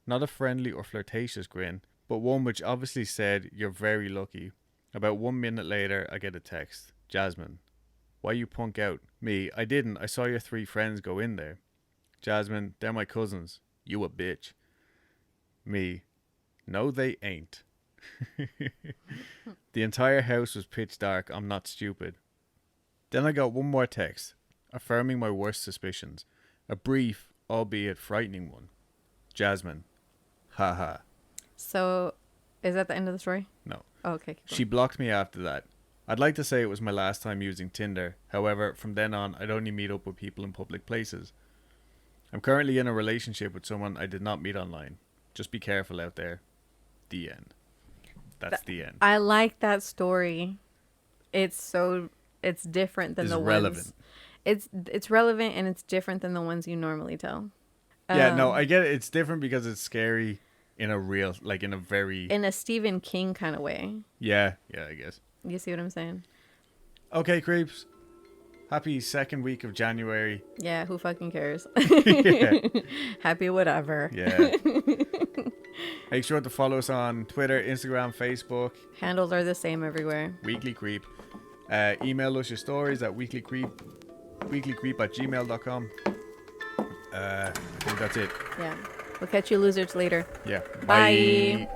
Not a friendly or flirtatious grin, but one which obviously said, You're very lucky. About 1 minute later, I get a text. Jasmine. Why you punk out? Me. I didn't. I saw your 3 friends go in there. Jasmine. They're my cousins. You a bitch. Me. No, they ain't. The entire house was pitch dark. I'm not stupid. Then I got one more text, affirming my worst suspicions. A brief, albeit frightening one. Jasmine. Haha. So, is that the end of the story? No. Oh, okay. She blocked me after that. I'd like to say it was my last time using Tinder. However, from then on, I'd only meet up with people in public places. I'm currently in a relationship with someone I did not meet online. Just be careful out there. The end. That's the end. I like that story. It's different than It's the relevant. ones. It's relevant and it's different than the ones you normally tell. Yeah, no, I get it. It's different because it's scary in a real, like in a very... In a Stephen King kind of way. Yeah, I guess. You see what I'm saying? Okay, creeps. Happy second week of January. Yeah, who fucking cares? Yeah. Happy whatever. Yeah. Make sure to follow us on Twitter, Instagram, Facebook. Handles are the same everywhere. Weekly Creep. Email us your stories at weeklycreep@gmail.com. I think that's it. Yeah. We'll catch you losers later. Yeah. Bye.